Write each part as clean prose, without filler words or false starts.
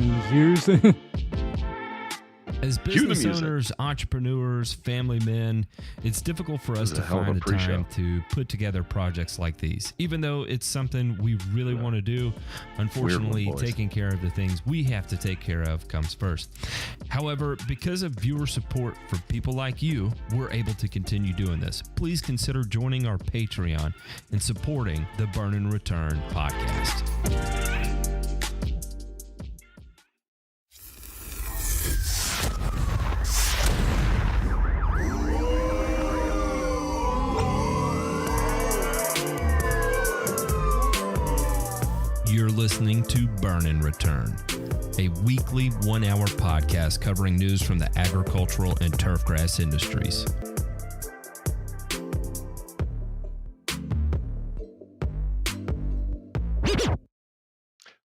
in his ears. As business owners, entrepreneurs, family men, it's difficult for us to find the time to put together projects like these. Even though it's something we really want to do, unfortunately, taking care of the things we have to take care of comes first. However, because of viewer support for people like you, we're able to continue doing this. Please consider joining our Patreon and supporting the Burn and Return podcast. You're listening to Burn and Return, a weekly 1-hour podcast covering news from the agricultural and turfgrass industries.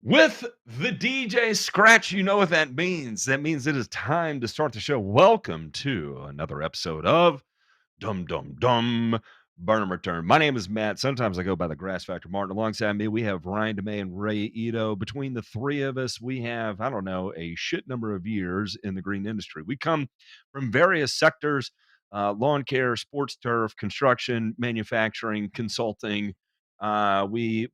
With the DJ scratch, you know what that means. That means it is time to start the show. Welcome to another episode of Dum Dum Dum Burn and Return. My name is Matt. Sometimes I go by the Grass Factor Martin. Alongside me, we have Ryan, DeMay, and Ray Ito. Between the three of us, we have, I don't know, a shit number of years in the green industry. We come from various sectors, lawn care, sports turf, construction, manufacturing, consulting. We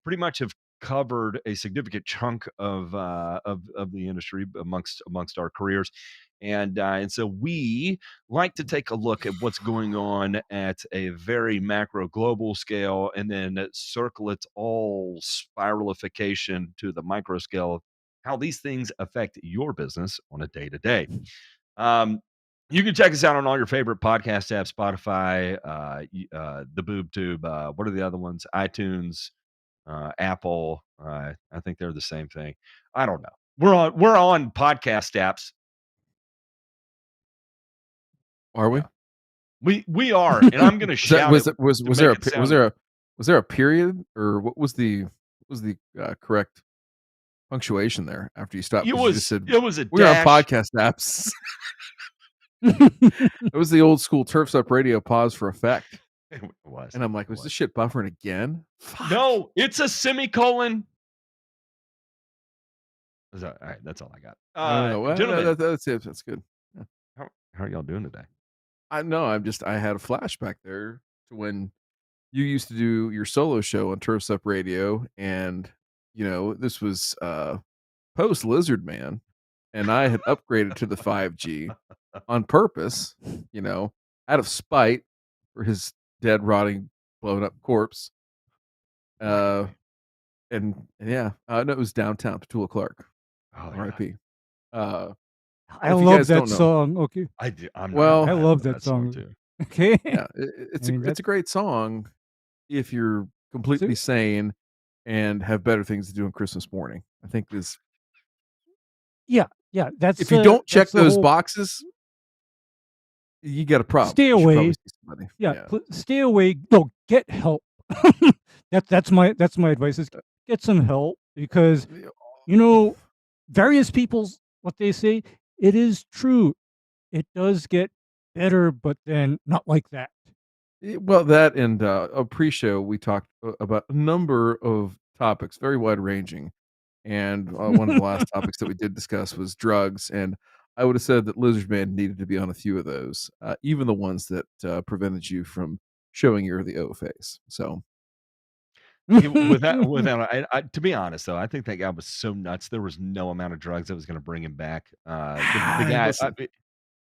pretty much have covered a significant chunk of the industry amongst our careers. And so we like to take a look at what's going on at a very macro global scale and then circle its all spiralification to the micro scale, how these things affect your business on a day-to-day. You can check us out on all your favorite podcast apps, Spotify, the Boob Tube. What are the other ones? iTunes, Apple. I think they're the same thing. I don't know. We're on podcast apps. Are we? We are, and I'm going to shout. Was there a period, or what was the correct punctuation there after you stopped? It was a we're dash. on podcast apps. It was the old school Turfs Up Radio pause for effect. It was, and I'm like, was this shit buffering again? Fuck. No, it's a semicolon. All right, that's all I got. Gentlemen, that's it. That's good. Yeah. How are y'all doing today? I had a flashback there to when you used to do your solo show on Turfs Up Radio, and this was post Lizard Man, and I had upgraded to the 5G on purpose, out of spite for his dead, rotting, blown up corpse. No, it was downtown Petula Clark. Oh, R.I.P. I love that song. Okay, I do. I love that song too. Okay, yeah, it's a great song if you're completely sane and have better things to do on Christmas morning. I think is. Yeah. That's if you don't check those boxes, you got a problem. Stay away. Stay away. No, get help. That's my advice. Is get some help, because various people's what they say. It is true. It does get better, but then not like that. Well, that and a pre-show, we talked about a number of topics, very wide-ranging. And one of the last topics that we did discuss was drugs. And I would have said that Lizard Man needed to be on a few of those, even the ones that prevented you from showing your the O face. So. Without, to be honest, though, I think that guy was so nuts. There was no amount of drugs that was going to bring him back. The guy,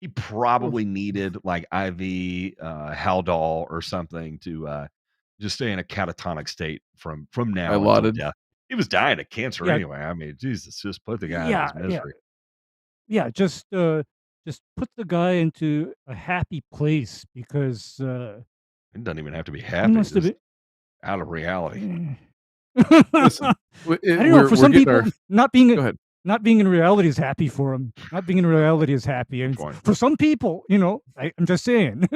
he probably needed like IV Haldol or something to just stay in a catatonic state from now until death. He was dying of cancer anyway. I mean, Jesus, just put the guy in his misery. Yeah, just put the guy into a happy place, because it doesn't even have to be happy. Out of reality. Listen, I don't know. For some people, not being in reality is happy for them. Not being in reality is happy, and for some people, I'm just saying.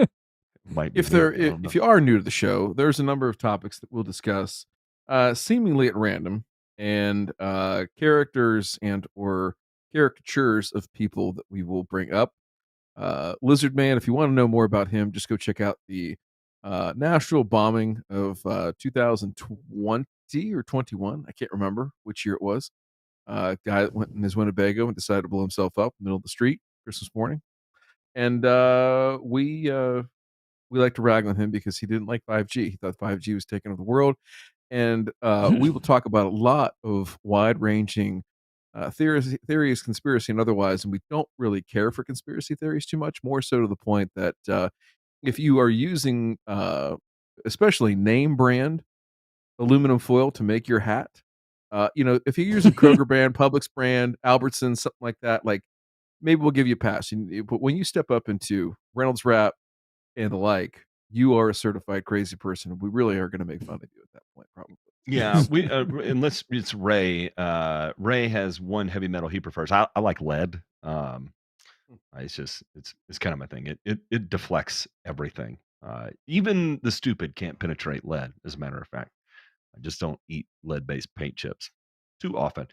If you are new to the show, there's a number of topics that we'll discuss, seemingly at random, and characters and or caricatures of people that we will bring up. Lizard Man, if you want to know more about him, just go check out the Nashville bombing of 2020 or 21. I can't remember which year it was. Guy went in his Winnebago and decided to blow himself up in the middle of the street Christmas morning. And we like to rag on him because he didn't like 5G. He thought 5G was taking over the world. And we will talk about a lot of wide-ranging theories, conspiracy, and otherwise. And we don't really care for conspiracy theories too much, more so to the point that if you are using especially name brand aluminum foil to make your hat, if you're using Kroger brand, Publix brand, Albertsons, something like that, like maybe we'll give you a pass. But when you step up into Reynolds Wrap and the like, you are a certified crazy person. We really are going to make fun of you at that point, probably. Yeah, we unless it's Ray. Ray has one heavy metal he prefers. I like lead. It's kind of my thing. It deflects everything. Even the stupid can't penetrate lead. As a matter of fact, I just don't eat lead-based paint chips too often.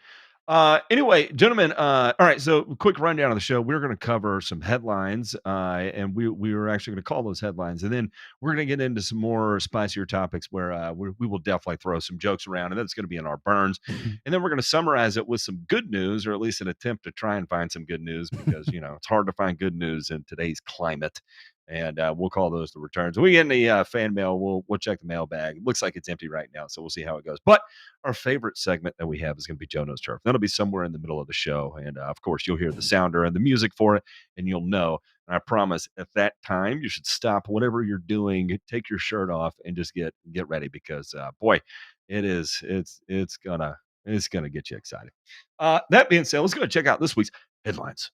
Anyway, gentlemen, all right, so quick rundown of the show. We're going to cover some headlines, and we were actually going to call those headlines, and then we're going to get into some more spicier topics where we will definitely throw some jokes around, and that's going to be in our burns. And then we're going to summarize it with some good news, or at least an attempt to try and find some good news, because it's hard to find good news in today's climate. And we'll call those the returns. When we get any fan mail, we'll check the mailbag. It looks like it's empty right now, so we'll see how it goes. But our favorite segment that we have is going to be Joe Knows Turf. That'll be somewhere in the middle of the show. And of course, you'll hear the sounder and the music for it, and you'll know. And I promise at that time, you should stop whatever you're doing, take your shirt off, and just get ready, because boy, it's gonna get you excited. That being said, let's go check out this week's headlines.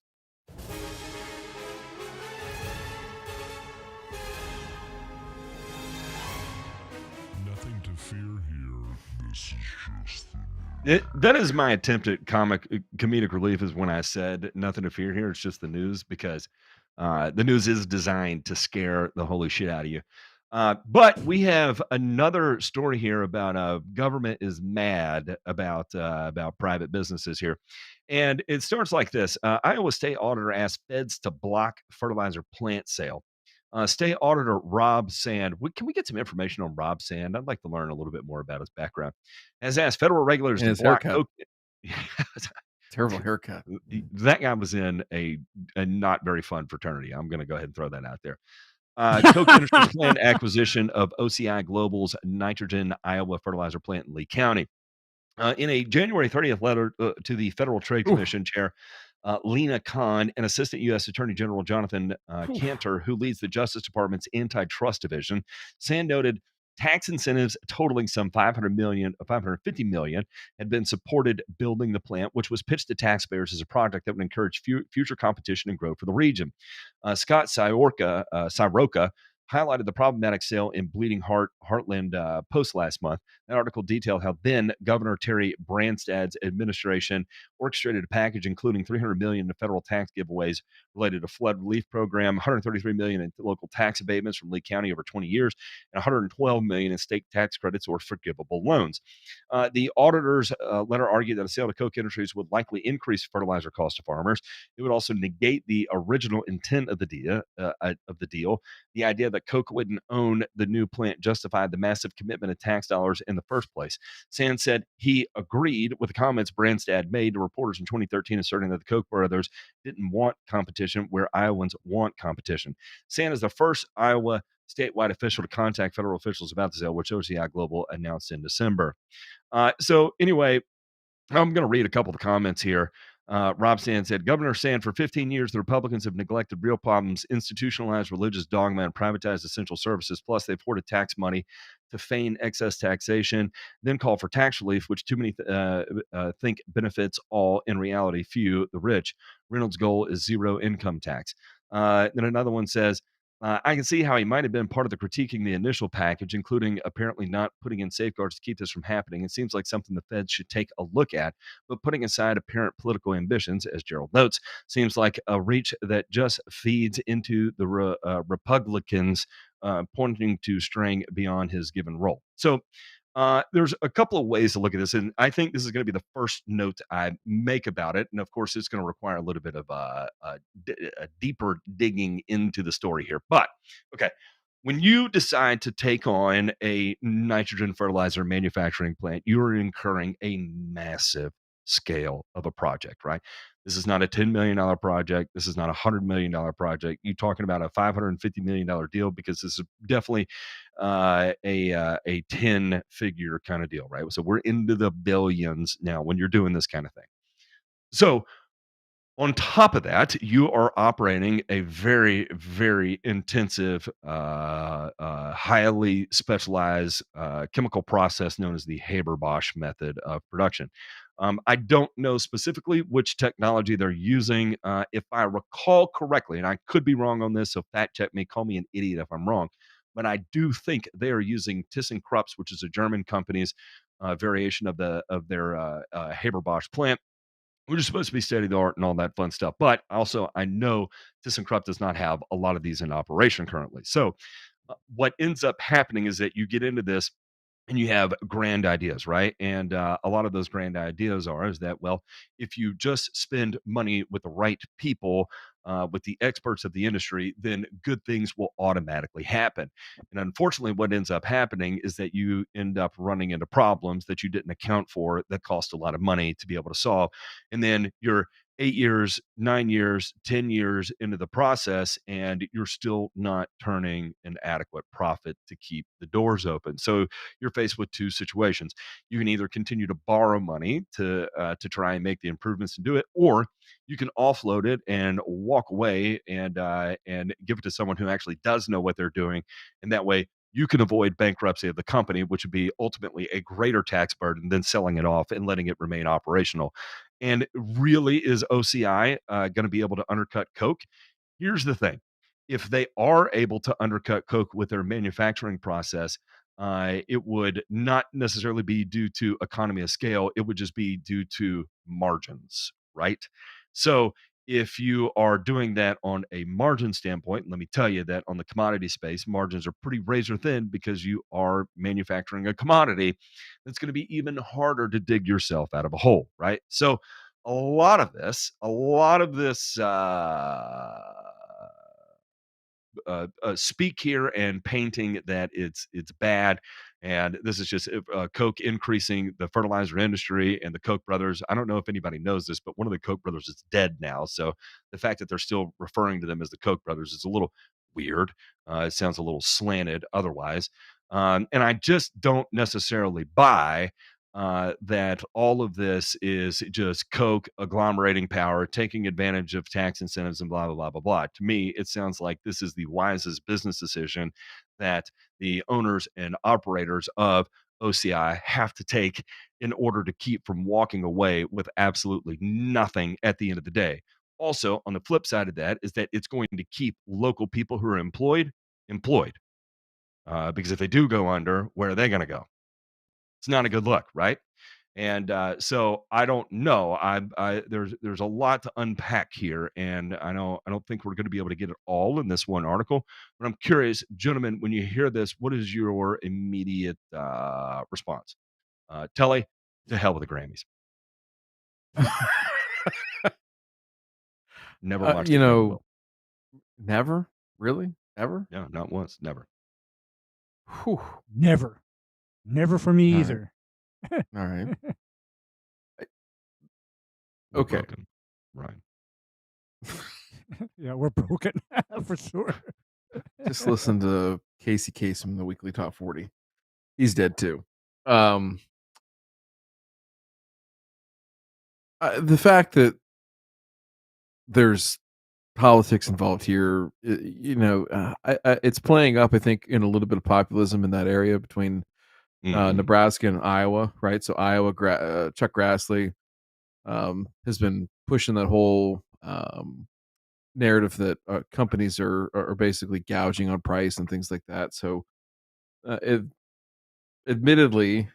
That is my attempt at comedic relief, is when I said nothing to fear here. It's just the news, because the news is designed to scare the holy shit out of you. But we have another story here about government is mad about private businesses here. And it starts like this. Iowa State auditor asked feds to block fertilizer plant sale. State Auditor Rob Sand. Can we get some information on Rob Sand? I'd like to learn a little bit more about his background. Has asked federal regulators to block terrible haircut. That guy was in a not very fun fraternity. I'm going to go ahead and throw that out there. Koch Industries planned acquisition of OCI Global's nitrogen Iowa fertilizer plant in Lee County. In a January 30th letter to the Federal Trade Commission chair, Lena Khan, and Assistant U.S. Attorney General Jonathan Cantor, who leads the Justice Department's Antitrust Division, Sand noted tax incentives totaling some $550 million had been supported building the plant, which was pitched to taxpayers as a project that would encourage future competition and growth for the region. Scott Soroka highlighted the problematic sale in Bleeding Heartland Post last month. That article detailed how then Governor Terry Branstad's administration orchestrated a package including $300 million in federal tax giveaways related to flood relief program, $133 million in local tax abatements from Lee County over 20 years, and $112 million in state tax credits or forgivable loans. The auditor's letter argued that a sale to Koch Industries would likely increase fertilizer costs to farmers. It would also negate the original intent of the deal. The idea that Koch wouldn't own the new plant justified the massive commitment of tax dollars in the first place. Sand said he agreed with the comments Branstad made to reporters in 2013, asserting that the Koch brothers didn't want competition where Iowans want competition. Sand is the first Iowa statewide official to contact federal officials about the sale, which OCI Global announced in December. So anyway, I'm going to read a couple of the comments here. Rob Sand said, Governor Sand, for 15 years, the Republicans have neglected real problems, institutionalized religious dogma, and privatized essential services. Plus, they've hoarded tax money to feign excess taxation, then call for tax relief, which too many think benefits all, in reality, few, the rich. Reynolds' goal is zero income tax. Then another one says, I can see how he might have been part of the critiquing the initial package, including apparently not putting in safeguards to keep this from happening. It seems like something the feds should take a look at, but putting aside apparent political ambitions, as Gerald notes, seems like a reach that just feeds into the Republicans pointing to straying beyond his given role. So there's a couple of ways to look at this, and I think this is going to be the first note I make about it. And of course, it's going to require a little bit of a deeper digging into the story here. But okay, when you decide to take on a nitrogen fertilizer manufacturing plant, you are incurring a massive scale of a project, right? This is not a $10 million project. This is not a $100 million project. You're talking about a $550 million deal, because this is definitely a 10-figure kind of deal, right? So we're into the billions now when you're doing this kind of thing. So on top of that, you are operating a very, very intensive, highly specialized chemical process known as the Haber-Bosch method of production. I don't know specifically which technology they're using. If I recall correctly, and I could be wrong on this, so fact check me, call me an idiot if I'm wrong, but I do think they are using ThyssenKrupp, which is a German company's variation of their Haber-Bosch plant, which is supposed to be state of the art and all that fun stuff. But also, I know ThyssenKrupp does not have a lot of these in operation currently. So, what ends up happening is that you get into this and you have grand ideas, right? And a lot of those grand ideas is that, well, if you just spend money with the right people, with the experts of the industry, then good things will automatically happen. And unfortunately, what ends up happening is that you end up running into problems that you didn't account for that cost a lot of money to be able to solve. And then you're 8 years, 9 years, 10 years into the process, and you're still not turning an adequate profit to keep the doors open. So you're faced with two situations. You can either continue to borrow money to try and make the improvements and do it, or you can offload it and walk away and give it to someone who actually does know what they're doing, and that way you can avoid bankruptcy of the company, which would be ultimately a greater tax burden than selling it off and letting it remain operational. And really, is OCI going to be able to undercut Coke? Here's the thing. If they are able to undercut Coke with their manufacturing process, it would not necessarily be due to economy of scale. It would just be due to margins, right? So if you are doing that on a margin standpoint, let me tell you that on the commodity space, margins are pretty razor thin, because you are manufacturing a commodity that's going to be even harder to dig yourself out of a hole, right? So a lot of this speak here and painting that it's bad, and this is just Coke increasing the fertilizer industry and the Koch brothers. I don't know if anybody knows this, but one of the Koch brothers is dead now, so the fact that they're still referring to them as the Koch brothers is a little weird. It sounds a little slanted otherwise, and I just don't necessarily buy that all of this is just Coke agglomerating power, taking advantage of tax incentives, and blah, blah, blah, blah, blah. To me, it sounds like this is the wisest business decision that the owners and operators of OCI have to take in order to keep from walking away with absolutely nothing at the end of the day. Also, on the flip side of that is that it's going to keep local people who are employed. Because if they do go under, where are they going to go? It's not a good look, right? And so I don't know. There's a lot to unpack here, and I don't think we're going to be able to get it all in this one article. But I'm curious, gentlemen, when you hear this, what is your immediate response? Telly, to hell with the Grammys. Never watched. Never really, ever. No, not once, never. Whew. Never for me either. All right. Okay. Broken. Right. Yeah, we're broken for sure. Just listen to Casey Kasem, the weekly top 40. He's dead too. The fact that there's politics involved here, it's playing up, I think, in a little bit of populism in that area between Nebraska and Iowa, right? So Iowa, Chuck Grassley has been pushing that whole narrative that companies are basically gouging on price and things like that. So, admittedly,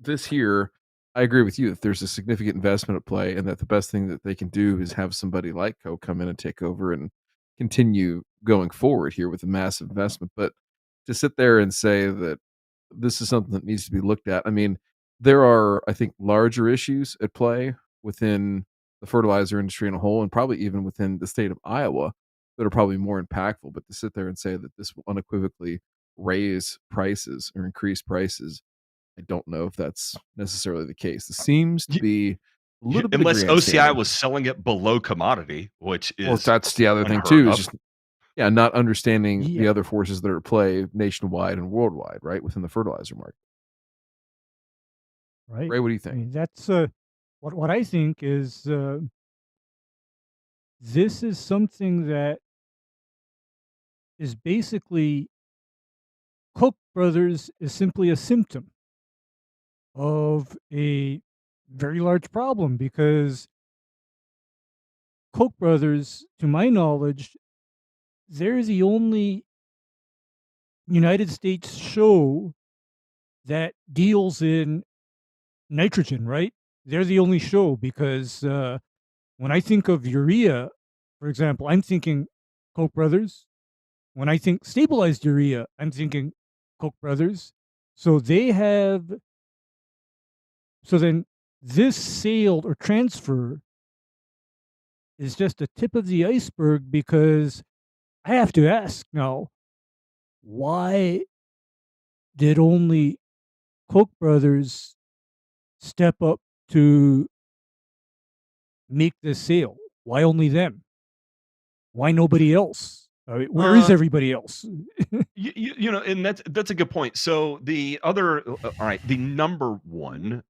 this here, I agree with you that there's a significant investment at play, and that the best thing that they can do is have somebody like Coke come in and take over and continue going forward here with a massive investment. But to sit there and say that this is something that needs to be looked at, I mean, there are, I think, larger issues at play within the fertilizer industry in a whole, and probably even within the state of Iowa, that are probably more impactful. But to sit there and say that this will unequivocally raise prices or increase prices, I don't know if that's necessarily the case. This seems to be A little bit unless of OCI grandstanding. was selling it below commodity, which Well, is that's the other thing too, is just not understanding the other forces that are at play nationwide and worldwide, right, within the fertilizer market. Right. Ray, what do you I think? mean, that's what I think is this is something that is basically Koch brothers is simply a symptom of a very large problem, because Koch brothers, to my knowledge, they're the only United States show that deals in nitrogen, right? They're the only show, because when I think of urea, for example, I'm thinking Koch brothers. When I think stabilized urea, I'm thinking Koch brothers. So they have, so then this sale or transfer is just a tip of the iceberg, because I have to ask now, why did only Koch brothers step up to make this sale? Why only them? Why nobody else? I mean, where is everybody else? You know, and that's a good point. So the other, all right, the number one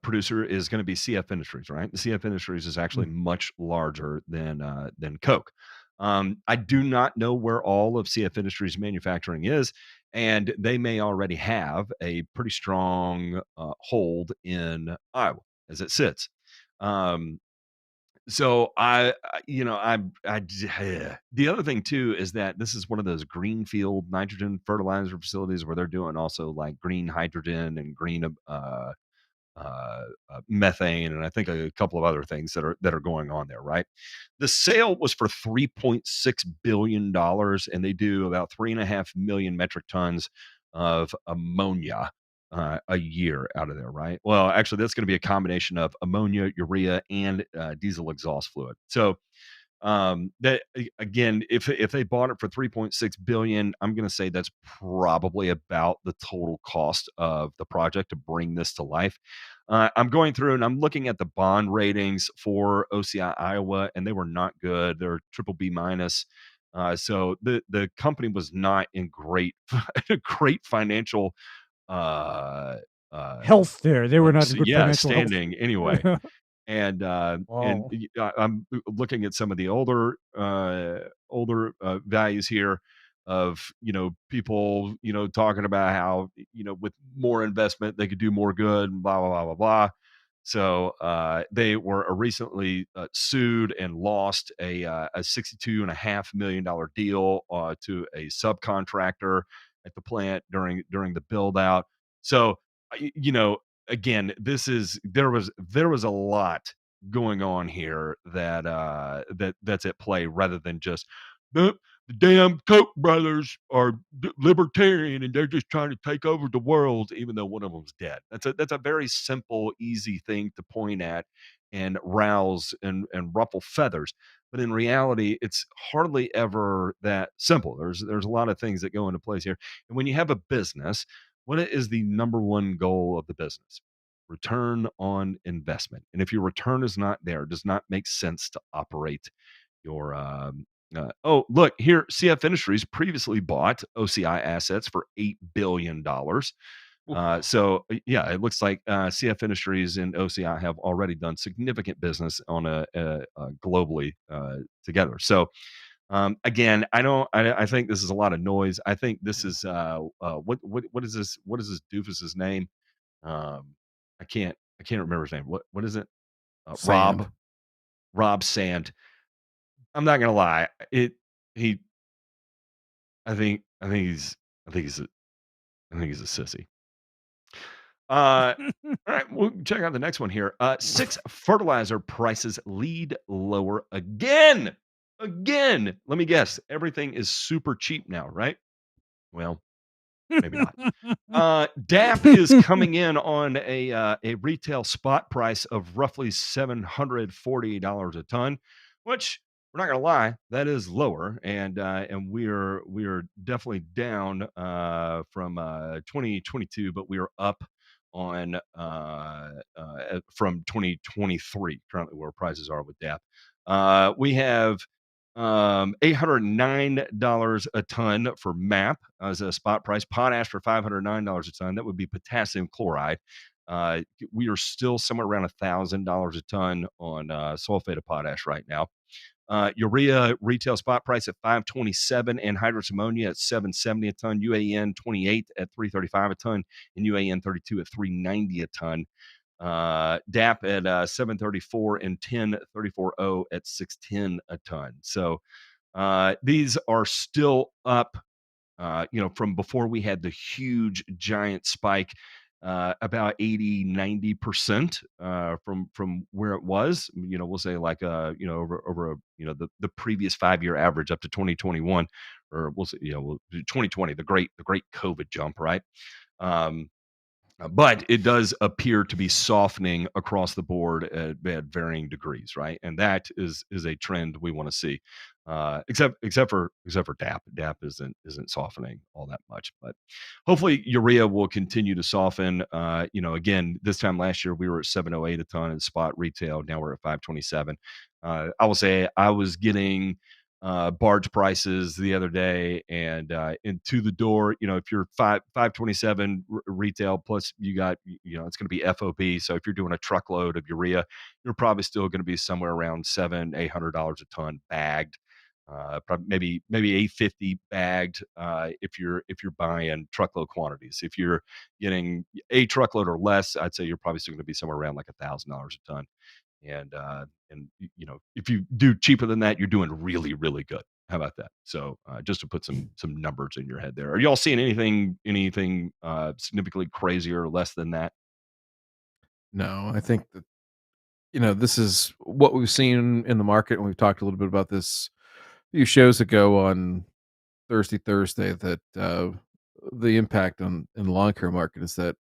producer is going to be CF Industries, right? The CF Industries is actually much larger than Coke. I do not know where all of CF Industries manufacturing is, and they may already have a pretty strong hold in Iowa as it sits. Um, so you know, the other thing too is that this is one of those greenfield nitrogen fertilizer facilities where they're doing also like green hydrogen and green methane, and I think a couple of other things that are going on there. Right, the sale was for $3.6 billion, and they do about 3.5 million metric tons of ammonia a year out of there. Right. Well, actually, that's going to be a combination of ammonia, urea, and diesel exhaust fluid. So that again, if they bought it for 3.6 billion, I'm going to say that's probably about the total cost of the project to bring this to life. I'm going through and I'm looking at the bond ratings for OCI Iowa, and they were not good. They're triple B minus. So the company was not in great financial uh uh Health there. They were not in good yeah, financial health. standing anyway. And Wow. I'm looking at some of the older values here of, you know, people, you know, talking about how, you know, with more investment they could do more good and blah blah blah blah blah. So they were recently sued and lost a $62.5 million deal to a subcontractor at the plant during the build out. So you know, again, there was a lot going on here that's at play, rather than just the damn Koch brothers are libertarian and they're just trying to take over the world, even though one of them's dead. That's a very simple, easy thing to point at and rouse and ruffle feathers. But in reality, it's hardly ever that simple. There's a lot of things that go into place here. And when you have a business, what is the number one goal of the business? Return on investment. And if your return is not there, it does not make sense to operate your oh, look here, CF Industries previously bought OCI assets for $8 billion. So yeah, it looks like CF Industries and OCI have already done significant business on a globally together. So again, I think this is a lot of noise. I think this is what is this? What is this doofus's name? I can't remember his name. What is it? Sand. Rob Sand. I'm not gonna lie. He I think he's I think he's a sissy. All right, we'll check out the next one here. Six fertilizer prices lead lower again. Again. Let me guess. Everything is super cheap now, right? Well, maybe not. DAP is coming in on a retail spot price of roughly $740 a ton, which we're not gonna lie, that is lower, and we're definitely down from 2022, but we are up on from 2023, currently where prices are with DAP. We have $809 a ton for MAP as a spot price. Potash for $509 a ton. That would be potassium chloride. We are still somewhere around $1,000 a ton on sulfate of potash right now. Urea retail spot price at $527 and hydrous ammonia at $770 a ton. UAN 28 at $335 a ton and UAN 32 at $390 a ton. DAP at $734 and 1034O at $610 a ton. So these are still up, from before we had the huge giant spike, about 80-90% from where it was. We'll say like over the previous 5-year average up to 2021, or we'll say 2020, the great COVID jump, right? But it does appear to be softening across the board at varying degrees, right? And that is a trend we want to see. Except for DAP. DAP isn't softening all that much, but hopefully urea will continue to soften. Again, this time last year we were at $708 a ton in spot retail. Now we're at $527. I will say I was getting barge prices the other day, and into the door, if you're 527 retail plus you got, it's going to be FOB. So if you're doing a truckload of urea, you're probably still going to be somewhere around $700-800 a ton bagged. Probably maybe 850 bagged if you're buying truckload quantities. If you're getting a truckload or less, I'd say you're probably still going to be somewhere around like $1,000 a ton. And if you do cheaper than that, you're doing really, really good. How about that? So just to put some numbers in your head there. Are y'all seeing anything significantly crazier or less than that? No, I think that this is what we've seen in the market, and we've talked a little bit about this a few shows ago on Thursday, that the impact in the lawn care market is that,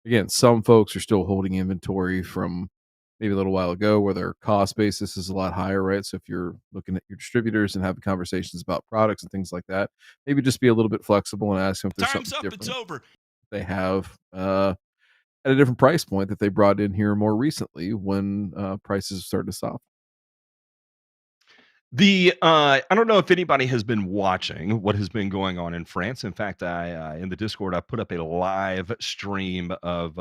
again, some folks are still holding inventory from maybe a little while ago where their cost basis is a lot higher, right? So if you're looking at your distributors and having conversations about products and things like that, maybe just be a little bit flexible and ask them if there's Time's something up. different It's over. they have at a different price point that they brought in here more recently when prices started to soften. I don't know if anybody has been watching what has been going on in France. In fact, I in the Discord I put up a live stream of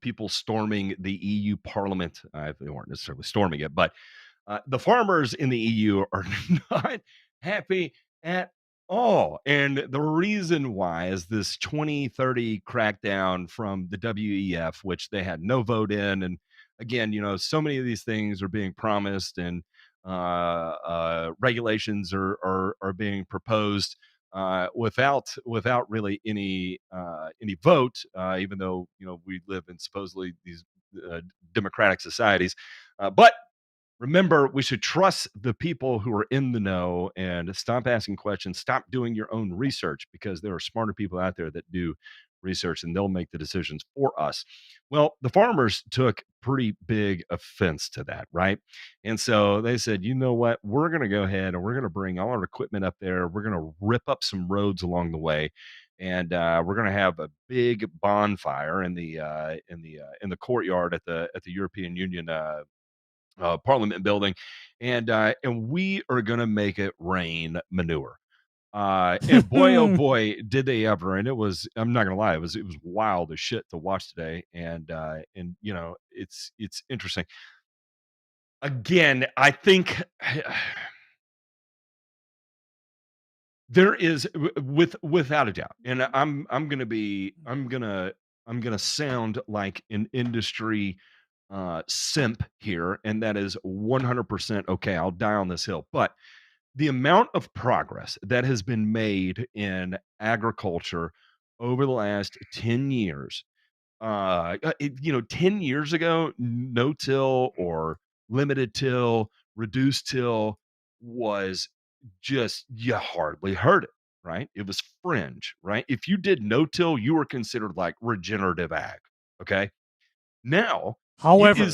people storming the EU Parliament. They weren't necessarily storming it, but the farmers in the EU are not happy at all. And the reason why is this 2030 crackdown from the WEF, which they had no vote in. And again, so many of these things are being promised, and regulations are being proposed without really any vote, even though we live in supposedly these democratic societies. But remember, we should trust the people who are in the know and stop asking questions. Stop doing your own research, because there are smarter people out there that do research and they'll make the decisions for us. Well, the farmers took pretty big offense to that, right? And so they said, you know what? We're going to go ahead and we're going to bring all our equipment up there. We're going to rip up some roads along the way, and we're going to have a big bonfire in the courtyard at the European Union Parliament building, and we are gonna make it rain manure. And boy, oh boy, did they ever! And it was, I'm not gonna lie, it was wild as shit to watch today, and it's interesting. Again, I think there is without a doubt, and I'm gonna sound like an industry simp here, and that is 100% okay. I'll die on this hill, but the amount of progress that has been made in agriculture over the last 10 years, 10 years ago, no-till or limited till, reduced till was just, you hardly heard it, right? It was fringe, right? If you did no-till, you were considered like regenerative ag, okay? Now, However,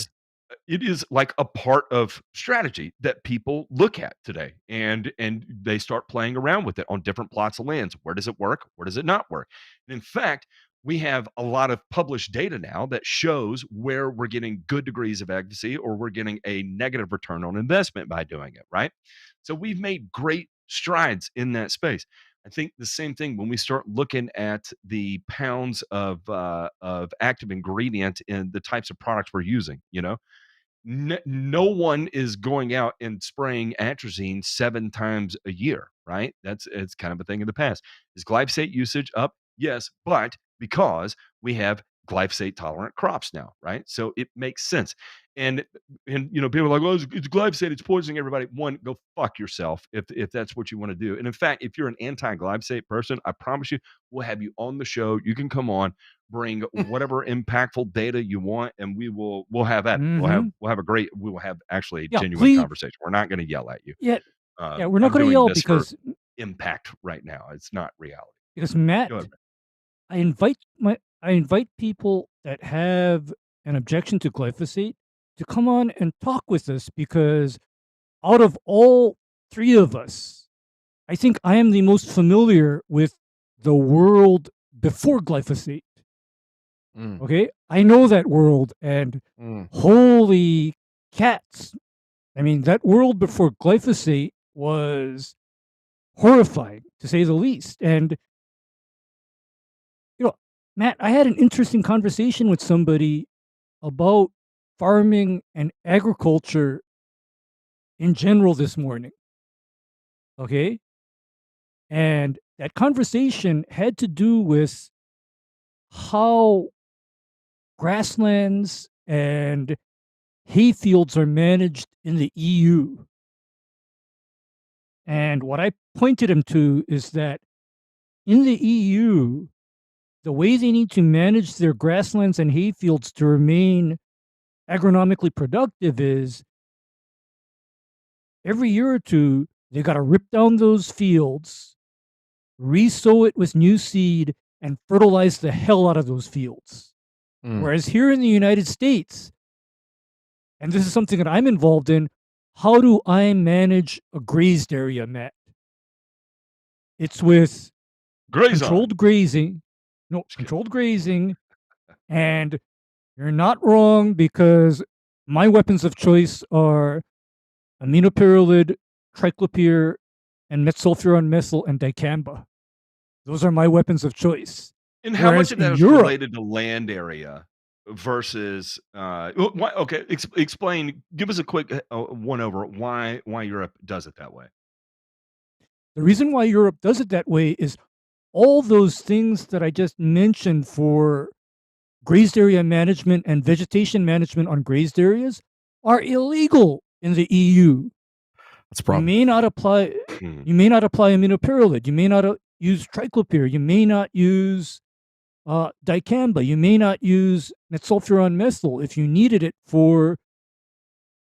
it is like a part of strategy that people look at today, and they start playing around with it on different plots of lands. Where does it work? Where does it not work? And in fact, we have a lot of published data now that shows where we're getting good degrees of accuracy or we're getting a negative return on investment by doing it, right? So we've made great strides in that space. I think the same thing when we start looking at the pounds of active ingredient in the types of products we're using. No one is going out and spraying atrazine 7 times a year, right? It's kind of a thing in the past. Is glyphosate usage up? Yes, but because we have glyphosate tolerant crops now, right? So it makes sense. And people are like, well, it's glyphosate, it's poisoning everybody. One, go fuck yourself if that's what you want to do. And in fact, if you're an anti-glyphosate person, I promise you, we'll have you on the show. You can come on, bring whatever impactful data you want, and we'll have at it. We will have actually a genuine conversation. We're not going to yell at you. Yeah, we're not going to yell because impact right now. It's not reality. Because Matt, I invite people that have an objection to glyphosate to come on and talk with us, because out of all 3 of us, I think I am the most familiar with the world before glyphosate. Okay, I know that world, and holy cats. I mean, that world before glyphosate was horrifying, to say the least. And, Matt, I had an interesting conversation with somebody about farming and agriculture in general this morning. Okay? And that conversation had to do with how grasslands and hayfields are managed in the EU. And what I pointed him to is that in the EU, the way they need to manage their grasslands and hayfields to remain agronomically productive is every year or 2, they got to rip down those fields, re-sow it with new seed, and fertilize the hell out of those fields. Whereas here in the United States, and this is something that I'm involved in, how do I manage a grazed area, Matt? It's with controlled grazing. No, controlled grazing. And you're not wrong, because my weapons of choice are aminopyrrolid, triclopyr, and metsulfuron methyl and dicamba. Those are my weapons of choice. And how much of that is related to land area versus explain, give us a quick one over why Europe does it that way. The reason why Europe does it that way is all those things that I just mentioned for grazed area management and vegetation management on grazed areas are illegal in the EU. That's a problem. You may not apply aminopyrrolid. You may not use triclopyr. You may not use dicamba. You may not use metsulfuron methyl if you needed it for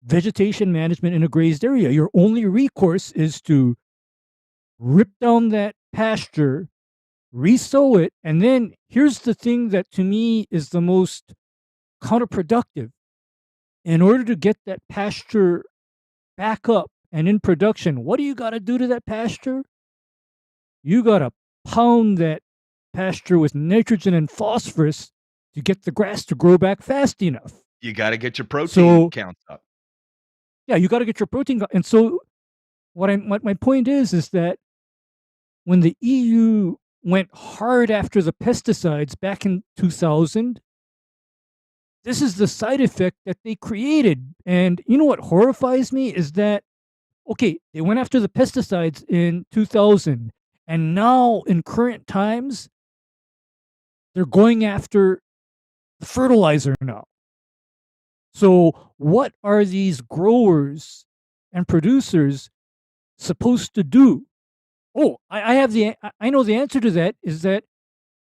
vegetation management in a grazed area. Your only recourse is to rip down that pasture, re-sow it, and then here's the thing that to me is the most counterproductive. In order to get that pasture back up and in production, what do you got to do to that pasture? You got to pound that pasture with nitrogen and phosphorus to get the grass to grow back fast enough. You got to get your protein counts up. Yeah, you got to get your protein. And so what my point is that when the EU went hard after the pesticides back in 2000, this is the side effect that they created. And you know what horrifies me is that, okay, they went after the pesticides in 2000, and now in current times, they're going after the fertilizer now. So what are these growers and producers supposed to do? Oh, I know the answer to that is that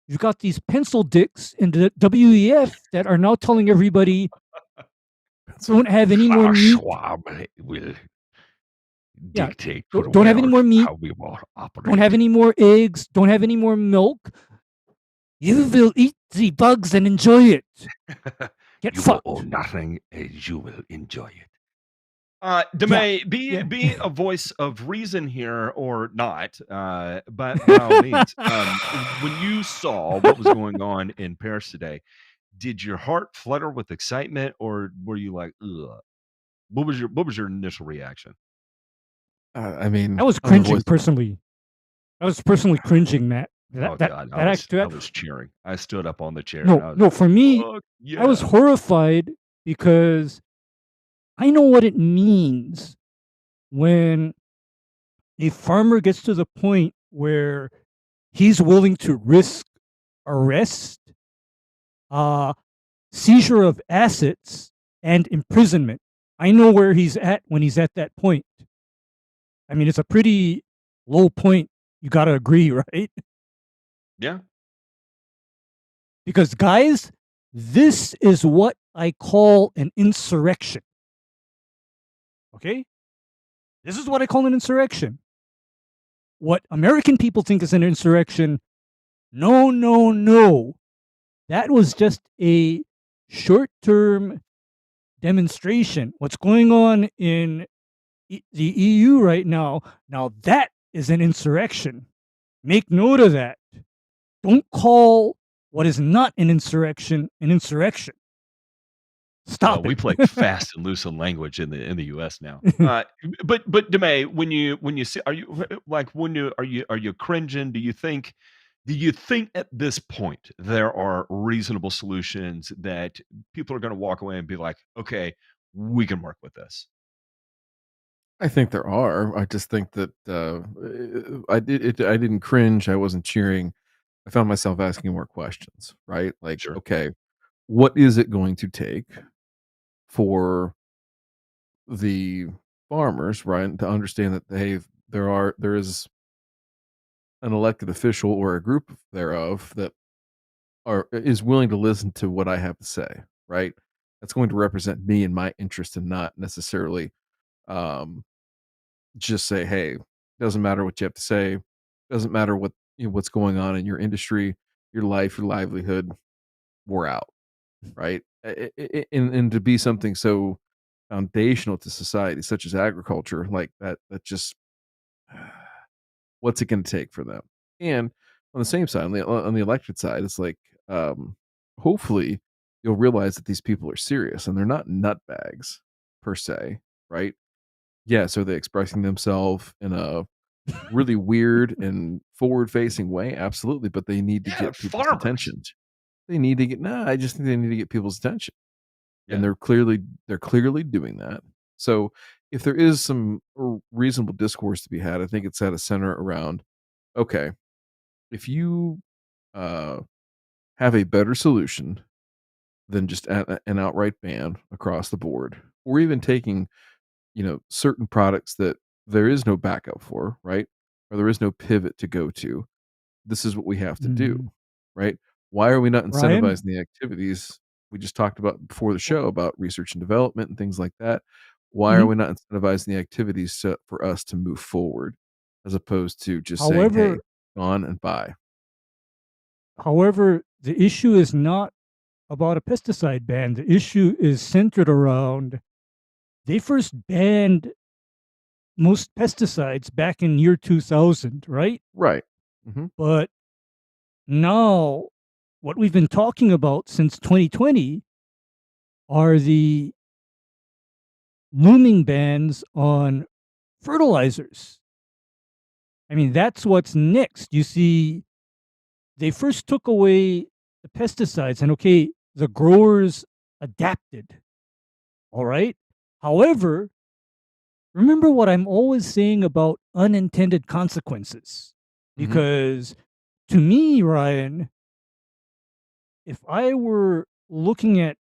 you've got these pencil dicks in the WEF that are now telling everybody don't have any more meat. Schwab will dictate. Don't have any more meat. Don't have any more eggs. Don't have any more milk. You will eat the bugs and enjoy it. Get you fucked. will own nothing, and you will enjoy it. DeMay, be a voice of reason here or not, but by all means, when you saw what was going on in Paris today, did your heart flutter with excitement, or were you like, ugh? What was your initial reaction? I mean, I was cringing personally. I was personally cringing, Matt. God, I was cheering. I stood up on the chair. No, for me, I was horrified because I know what it means when a farmer gets to the point where he's willing to risk arrest, seizure of assets, and imprisonment. I know where he's at when he's at that point. I mean, it's a pretty low point. You got to agree, right? Yeah. Because, guys, this is what I call an insurrection. Okay? This is what I call an insurrection. What American people think is an insurrection, no. That was just a short-term demonstration. What's going on in the EU right now that is an insurrection. Make note of that. Don't call what is not an insurrection an insurrection. Stop it. We play fast and loose on language in the U.S. now. But DeMay, when you see, are you cringing? Do you think at this point there are reasonable solutions that people are going to walk away and be like, okay, we can work with this? I think there are. I just think that I didn't cringe. I wasn't cheering. I found myself asking more questions, right? Like, Sure. Okay, what is it going to take for the farmers, right, to understand that there is an elected official or a group thereof that is willing to listen to what I have to say, right? That's going to represent me and my interest, and not necessarily just say, hey, doesn't matter what you have to say, doesn't matter what's going on in your industry, your life, your livelihood, we're out, right? And to be something so foundational to society, such as agriculture, like that just what's it going to take for them? And on the same side, on the elected side, it's like hopefully you'll realize that these people are serious and they're not nutbags per se, right? Yeah, so they're expressing themselves in a really weird and forward-facing way, absolutely, but they need to get people's attention. I just think they need to get people's attention. Yeah. And they're clearly doing that. So if there is some reasonable discourse to be had, I think it's at a center around, okay, if you have a better solution than just an outright ban across the board, or even taking certain products that there is no backup for, right? Or there is no pivot to go to. This is what we have to do, right? Why are we not incentivizing the activities we just talked about before the show about research and development and things like that? Why are we not incentivizing the activities for us to move forward, as opposed to just saying, hey, on and buy? However, the issue is not about a pesticide ban. The issue is centered around they first banned most pesticides back in year 2000, right? Right. Mm-hmm. But now what we've been talking about since 2020 are the looming bans on fertilizers. I mean, that's what's next. You see, they first took away the pesticides, and okay, the growers adapted. All right. However, remember what I'm always saying about unintended consequences. Because to me, Ryan, if I were looking at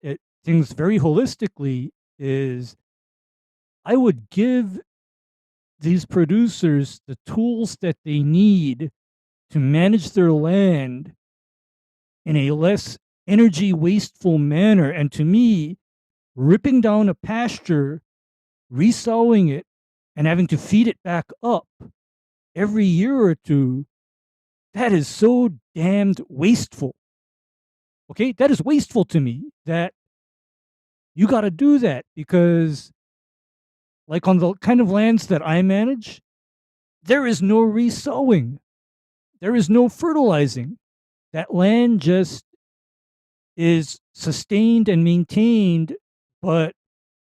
things very holistically, is I would give these producers the tools that they need to manage their land in a less energy wasteful manner. And to me, ripping down a pasture, resowing it, and having to feed it back up every year or two, that is so damned wasteful. Okay, that is wasteful to me, that you got to do that, because like on the kind of lands that I manage, there is no resowing. There is no fertilizing. That land just is sustained and maintained, but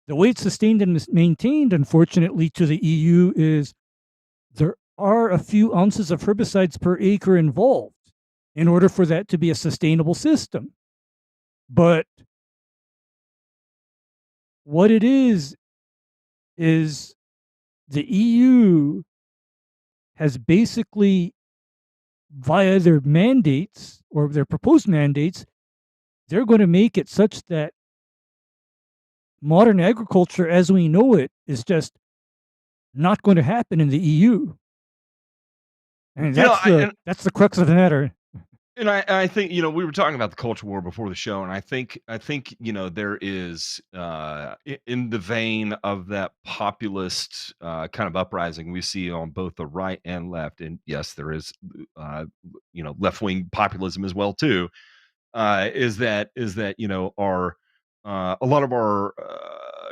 the way it's sustained and maintained, unfortunately, to the EU is there are a few ounces of herbicides per acre involved in order for that to be a sustainable system. But what it is the EU has basically, via their mandates or their proposed mandates, they're going to make it such that modern agriculture as we know it is just not going to happen in the EU. And that's the crux of the matter. And I think, we were talking about the culture war before the show, and I think, there is, in the vein of that populist kind of uprising we see on both the right and left, and yes, there is, left-wing populism as well too, is that, our a lot of our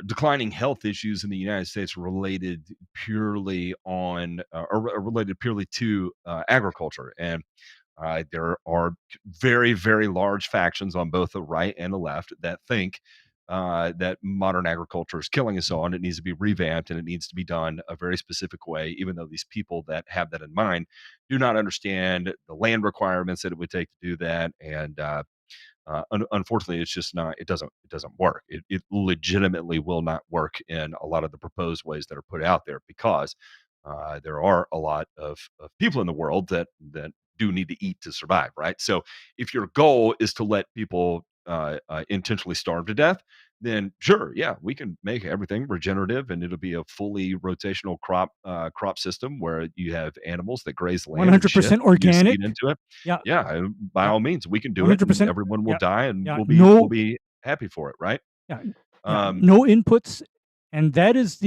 declining health issues in the United States are related purely are related purely to agriculture. And there are very, very large factions on both the right and the left that think that modern agriculture is killing us all, and it needs to be revamped, and it needs to be done a very specific way, even though these people that have that in mind do not understand the land requirements that it would take to do that. And unfortunately, it's just not. It doesn't work. It legitimately will not work in a lot of the proposed ways that are put out there, because there are a lot of people in the world that do need to eat to survive, right? So if your goal is to let people intentionally starve to death, then sure, yeah, we can make everything regenerative, and it'll be a fully rotational crop system where you have animals that graze land, 100% organic into it. Yeah, and by all means, we can do 100%. it. And everyone will die, and we'll be happy for it, right? No inputs, and that is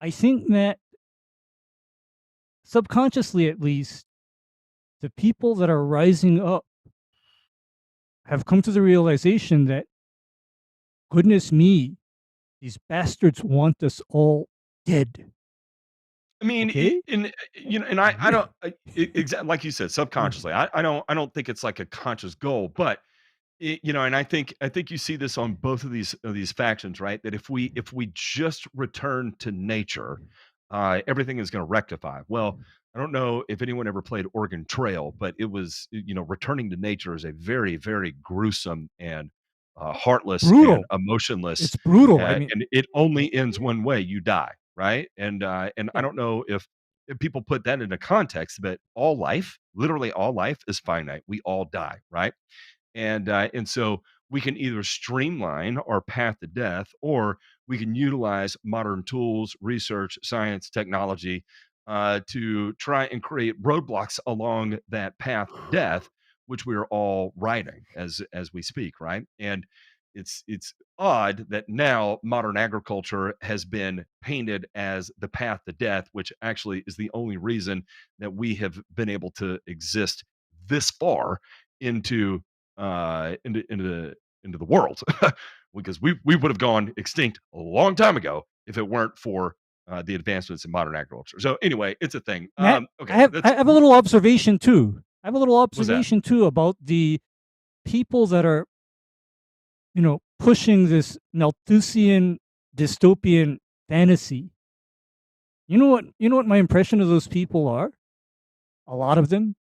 I think that subconsciously, at least, the people that are rising up have come to the realization that, goodness me, these bastards want us all dead. I mean, okay? and I don't exactly like you said, subconsciously. I don't think it's like a conscious goal, but and I think you see this on both of these factions, right? That if we just return to nature, everything is going to rectify. Well, I don't know if anyone ever played Oregon Trail, but it was, returning to nature is a very, very gruesome and heartless Brutal. and emotionless. It's brutal. I mean, and it only ends one way: you die, right? And I don't know if people put that into context, but all life, literally all life, is finite. We all die, right? And so we can either streamline our path to death, or we can utilize modern tools, research, science, technology to try and create roadblocks along that path to death, which we are all riding as we speak, right? And it's odd that now modern agriculture has been painted as the path to death, which actually is the only reason that we have been able to exist this far into the world, because we would have gone extinct a long time ago if it weren't for the advancements in modern agriculture. So anyway, it's a thing. Matt, Okay, I have a little observation too. About the people that are, pushing this Malthusian dystopian fantasy. You know what my impression of those people are? A lot of them,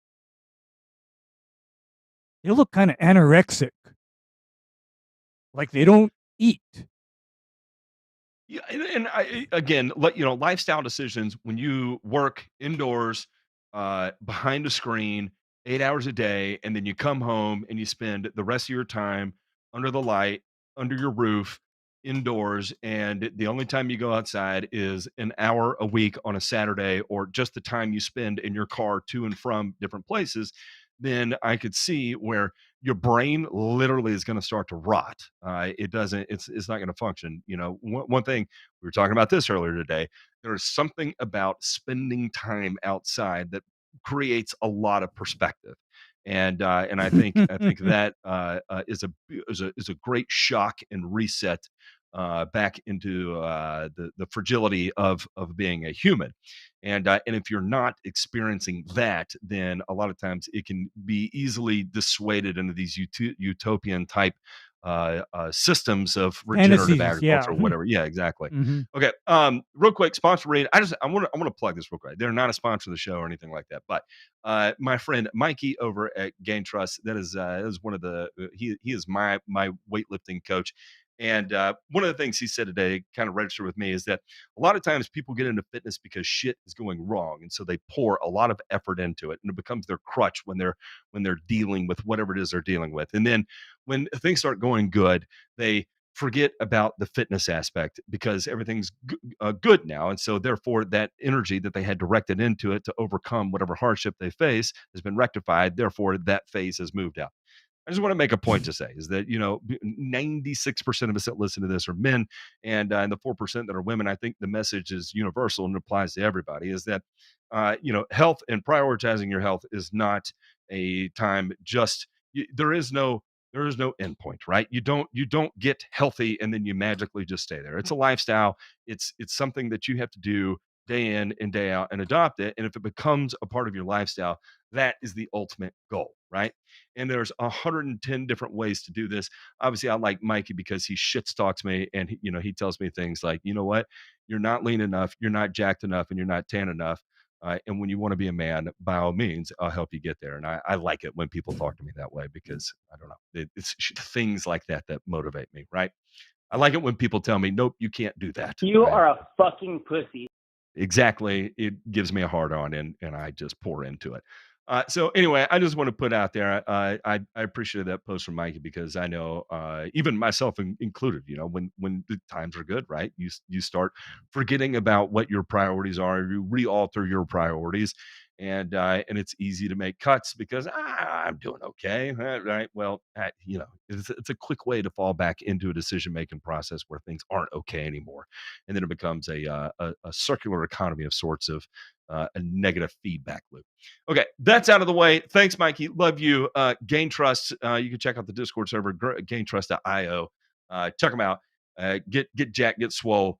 they look kind of anorexic. Like they don't eat. Yeah, and again, lifestyle decisions when you work indoors, behind a screen, 8 hours a day, and then you come home and you spend the rest of your time under the light, under your roof, indoors, and the only time you go outside is an hour a week on a Saturday, or just the time you spend in your car to and from different places. Then I could see where your brain literally is going to start to rot. It's not going to function. One thing, we were talking about this earlier today, there is something about spending time outside that creates a lot of perspective. And I think that is a great shock and reset back into the fragility of being a human. And if you're not experiencing that, then a lot of times it can be easily dissuaded into these utopian type systems of regenerative agriculture or whatever. Yeah, exactly. Mm-hmm. Okay. Real quick, sponsor read. I want to plug this real quick. They're not a sponsor of the show or anything like that, but my friend Mikey over at Gain Trust, that is one of the he is my weightlifting coach. And one of the things he said today kind of registered with me is that a lot of times people get into fitness because shit is going wrong, and so they pour a lot of effort into it, and it becomes their crutch when they're dealing with whatever it is they're dealing with. And then when things start going good, they forget about the fitness aspect because everything's good now, and so therefore that energy that they had directed into it to overcome whatever hardship they face has been rectified. Therefore, that phase has moved out. I just want to make a point to say is that, 96% of us that listen to this are men, and the 4% that are women. I think the message is universal and applies to everybody, is that, health and prioritizing your health is not a time there is no endpoint, right? You don't get healthy and then you magically just stay there. It's a lifestyle. It's something that you have to do day in and day out and adopt it. And if it becomes a part of your lifestyle, that is the ultimate goal, right? And there's 110 different ways to do this. Obviously, I like Mikey because he shit talks me, and he tells me things like, you know what, you're not lean enough, you're not jacked enough, and you're not tan enough. And when you want to be a man, by all means, I'll help you get there. And I like it when people talk to me that way because I don't know, it's things like that motivate me, right? I like it when people tell me, nope, you can't do that. You are a fucking pussy. Exactly. It gives me a hard on, and I just pour into it. So anyway, I just want to put out there, I appreciate that post from Mikey because I know, even myself included, when the times are good, right? You start forgetting about what your priorities are. You re-alter your priorities, and it's easy to make cuts because I'm doing okay, right? Well, it's a quick way to fall back into a decision-making process where things aren't okay anymore, and then it becomes a circular economy of sorts of a negative feedback loop. Okay, that's out of the way. Thanks, Mikey. Love you. Gain Trust. You can check out the Discord server, gaintrust.io. Check them out. Get jacked, get swole,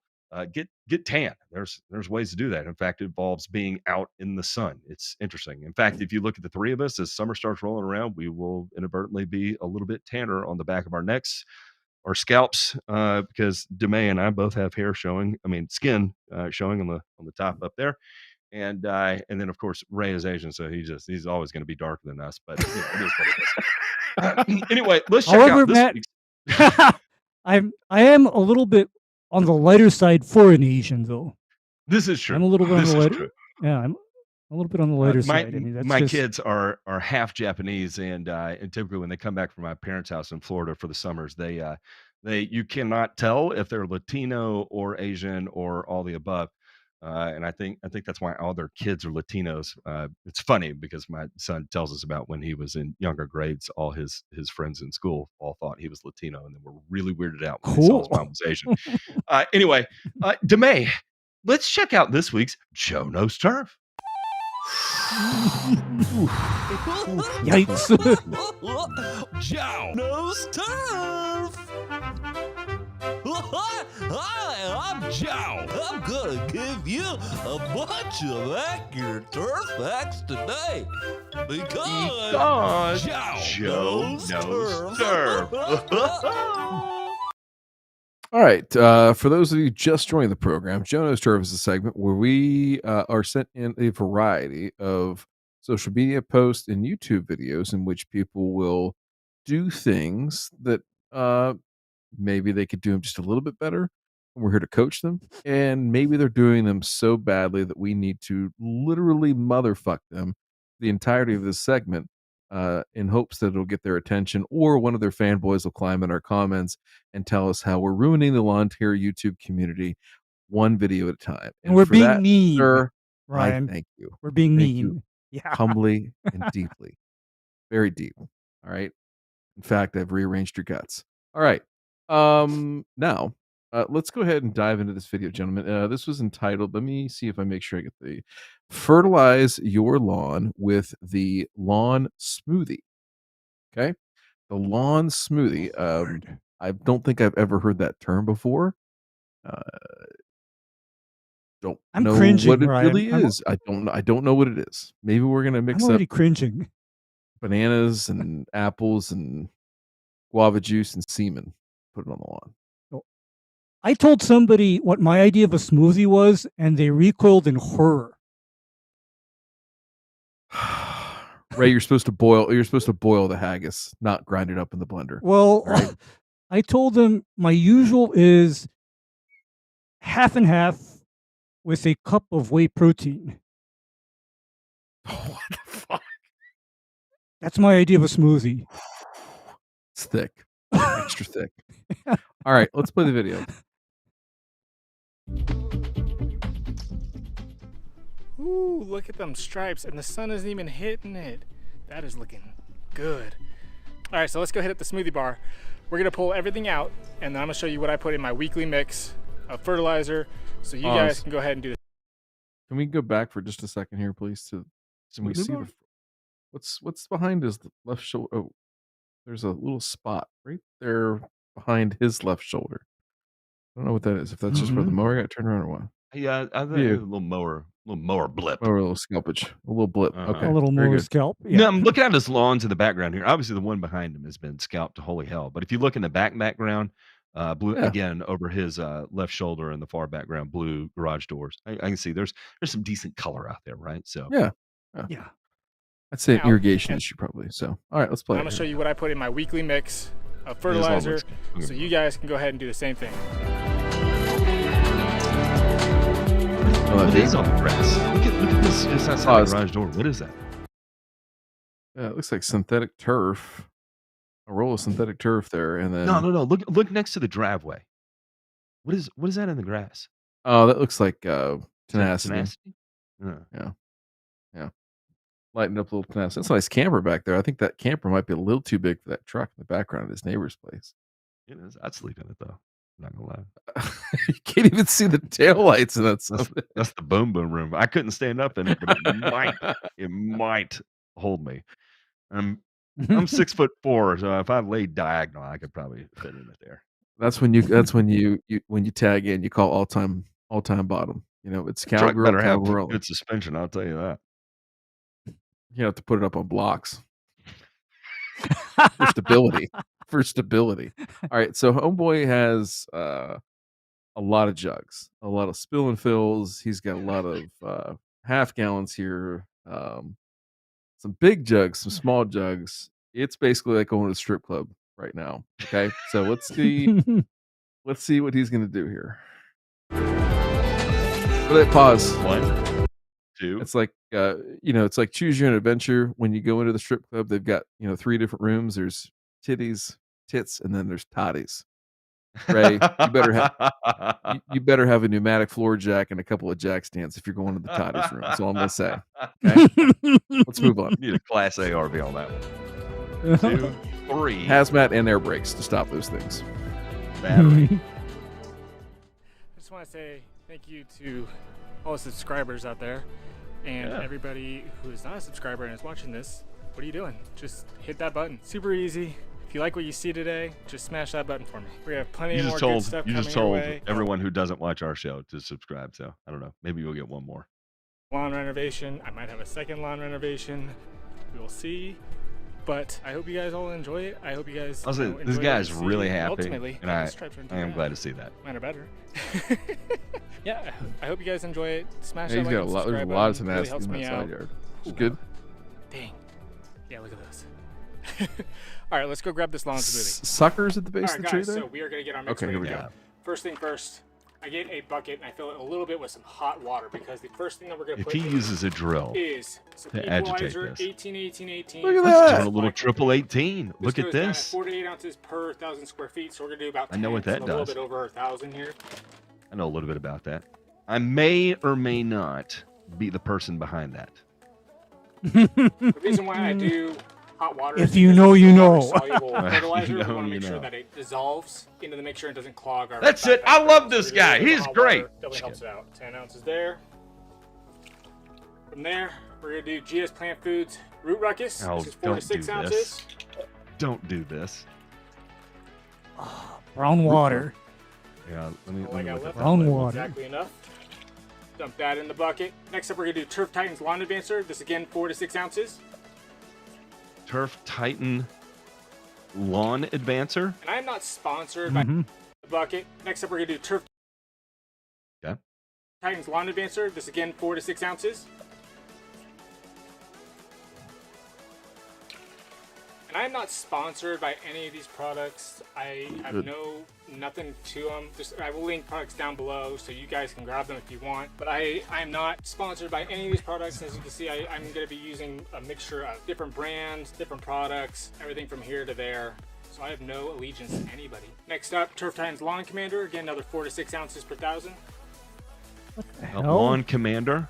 get tan. There's ways to do that. In fact, it involves being out in the sun. It's interesting. In fact, if you look at the three of us, as summer starts rolling around, we will inadvertently be a little bit tanner on the back of our necks or scalps, because DeMay and I both have hair showing. I mean, skin showing on the top up there. And then of course Ray is Asian, so he's always going to be darker than us. But it is what it is. Anyway, let's check out this Matt, week's. I am a little bit on the lighter side for an Asian, though. This is true. I'm a little bit on the lighter. True. Yeah, I'm a little bit on the lighter side. I mean, that's my kids are half Japanese, and typically when they come back from my parents' house in Florida for the summers, they you cannot tell if they're Latino or Asian or all the above. And I think that's why all their kids are Latinos. It's funny because my son tells us about when he was in younger grades, all his friends in school all thought he was Latino, and then were really weirded out when they saw his mom was Asian. Anyway, DeMay, let's check out this week's Joe Knows Turf. Yikes! Joe Knows Turf. Hi, I'm Joe. I'm gonna give you a bunch of accurate turf facts today because Joe knows turf. All right. For those of you just joining the program, Joe Knows Turf is a segment where we are sent in a variety of social media posts and YouTube videos in which people will do things that maybe they could do them just a little bit better. And we're here to coach them. And maybe they're doing them so badly that we need to literally motherfuck them the entirety of this segment in hopes that it'll get their attention, or one of their fanboys will climb in our comments and tell us how we're ruining the lawn care YouTube community one video at a time. And we're being mean, sir, Ryan. I thank you. We're being thank mean. You yeah. Humbly and deeply. Very deep. All right. In fact, I've rearranged your guts. All right. Now, let's go ahead and dive into this video, gentlemen. This was entitled, let me see if I make sure I get the fertilize your lawn with the lawn smoothie. Okay. The lawn smoothie. I don't think I've ever heard that term before. I'm know cringing, what it Ryan. really is. I don't know what it is. Maybe we're gonna mix I'm already up cringing. bananas and apples and guava juice and semen. Put it on the lawn. I told somebody what my idea of a smoothie was, and they recoiled in horror. Ray, you're supposed to boil the haggis, not grind it up in the blender. Well, right? I told them my usual is half and half with a cup of whey protein. What the fuck? That's my idea of a smoothie. It's thick. Extra thick. All right, let's play the video. Ooh, look at them stripes, and the sun isn't even hitting it. That is looking good. All right, so let's go hit up the smoothie bar. We're gonna pull everything out, and then I'm gonna show you what I put in my weekly mix of fertilizer, so you guys can go ahead and do this. Can we go back for just a second here, please? Can we see what's behind his left shoulder? Oh, there's a little spot right there behind his left shoulder. I don't know what that is. If that's just for the mower, I got to turn around or what? Yeah, I think a little mower blip. Or a little scalpage. A little blip. Okay. A little mower scalp. Yeah. No, I'm looking at his lawns in the background here. Obviously, the one behind him has been scalped to holy hell. But if you look in the background, blue again over his left shoulder in the far background, blue garage doors. I can see there's some decent color out there, right? So yeah. I'd say an irrigation issue probably. So all right, let's play. I'm gonna show you what I put in my weekly mix of fertilizer, so you guys can go ahead and do the same thing. What is on the grass? Look at this. It's outside the garage door. What is that? Yeah, it looks like synthetic turf. A roll of synthetic turf there, and then no. Look next to the driveway. What is that in the grass? Oh, that looks like tenacity. Yeah. Lighten up a little tenacity. That's a nice camper back there. I think that camper might be a little too big for that truck in the background of his neighbor's place. It is. I'd sleep in it though. I'm not gonna lie. You can't even see the taillights in that. That's the boom room. I couldn't stand up in it, but it might hold me. I'm 6'4", so if I laid diagonal, I could probably fit in it there. That's when you tag in. You call all time bottom. You know, it's cowgirl. Better have good suspension. I'll tell you that. You have to put it up on blocks for stability. All right, so homeboy has a lot of jugs, a lot of spill and fills. He's got a lot of half gallons here, some big jugs, some small jugs. It's basically like going to a strip club right now. Okay, so let's see what he's gonna do here. Pause. 1, 2. It's like it's like choose your own adventure. When you go into the strip club, they've got 3 different rooms. There's titties, tits, and then there's toddies. Ray, you better have a pneumatic floor jack and a couple of jack stands if you're going to the toddies room. That's all I'm gonna say. Okay? Let's move on. You need a Class A RV on that one. 2, 3. Hazmat and air brakes to stop those things. Battery. I just want to say thank you to all the subscribers out there, and everybody who is not a subscriber and is watching this. What are you doing? Just hit that button. Super easy. If you like what you see today, just smash that button for me. We have plenty more good stuff coming your way. You just told everyone who doesn't watch our show to subscribe, so I don't know. Maybe you'll get one more. Lawn renovation. I might have a second lawn renovation. We will see. But I hope you guys all enjoy it. I hope you guys this guy's really happy, ultimately, and I am glad to see that. Mine are better. Yeah, I hope you guys enjoy it. Smash that he's like got and there's subscribe a lot of button. tenacity Helps in that me side out. yard. It's good. Dang. Yeah, look at this. All right, let's go grab this lawn smoothie. Suckers at the base All of right, the tree guys, there? so we are going to get our mix Okay, here ready we to go. First thing first, I get a bucket and I fill it a little bit with some hot water because the first thing that we're going to If put he uses a drill is some to agitate equalizer, this. 18. Look at Let's that. turn a little triple 18. Look at goes down this. 4 to 8 ounces per 1,000 square feet, so we're going to do about 10, I know what that so a does. little bit over 1,000 here. I know a little bit about that. I may or may not be the person behind that. The reason why I do hot water If is you because know, it's you a know. water-soluble fertilizer. You We know, want to you make sure know. that it dissolves into the mixture and doesn't clog our That's it. backpack I love barrels. this So guy. we do He's hot great. water, definitely helps it out. 10 ounces there. From there, we're going to do GS Plant Foods Root Ruckus. Oh, This is 4 to 6 ounces. Don't do this. Brown water. Yeah, let me look at brown water. Exactly enough. Dump that in the bucket. Next up, we're going to do Turf Titans Lawn Advancer. This again, 4 to 6 ounces. Turf Titan Lawn Advancer. And I'm not sponsored by the bucket. Next up, we're going to do Turf Titans Lawn Advancer. This again, 4 to 6 ounces. And I'm not sponsored by any of these products. I have nothing to them. I will link products down below so you guys can grab them if you want. But I'm not sponsored by any of these products. As you can see, I'm going to be using a mixture of different brands, different products, everything from here to there. So I have no allegiance to anybody. Next up, Turf Titans Lawn Commander. Again, another 4 to 6 ounces per 1,000. What the hell? Lawn Commander.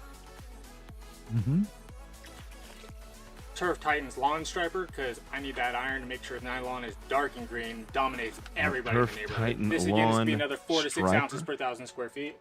Turf Titans Lawn Striper, because I need that iron to make sure nylon is dark and green, dominates everybody in the neighborhood. Titan this again is be another 4 to 6 ounces per 1,000 square feet.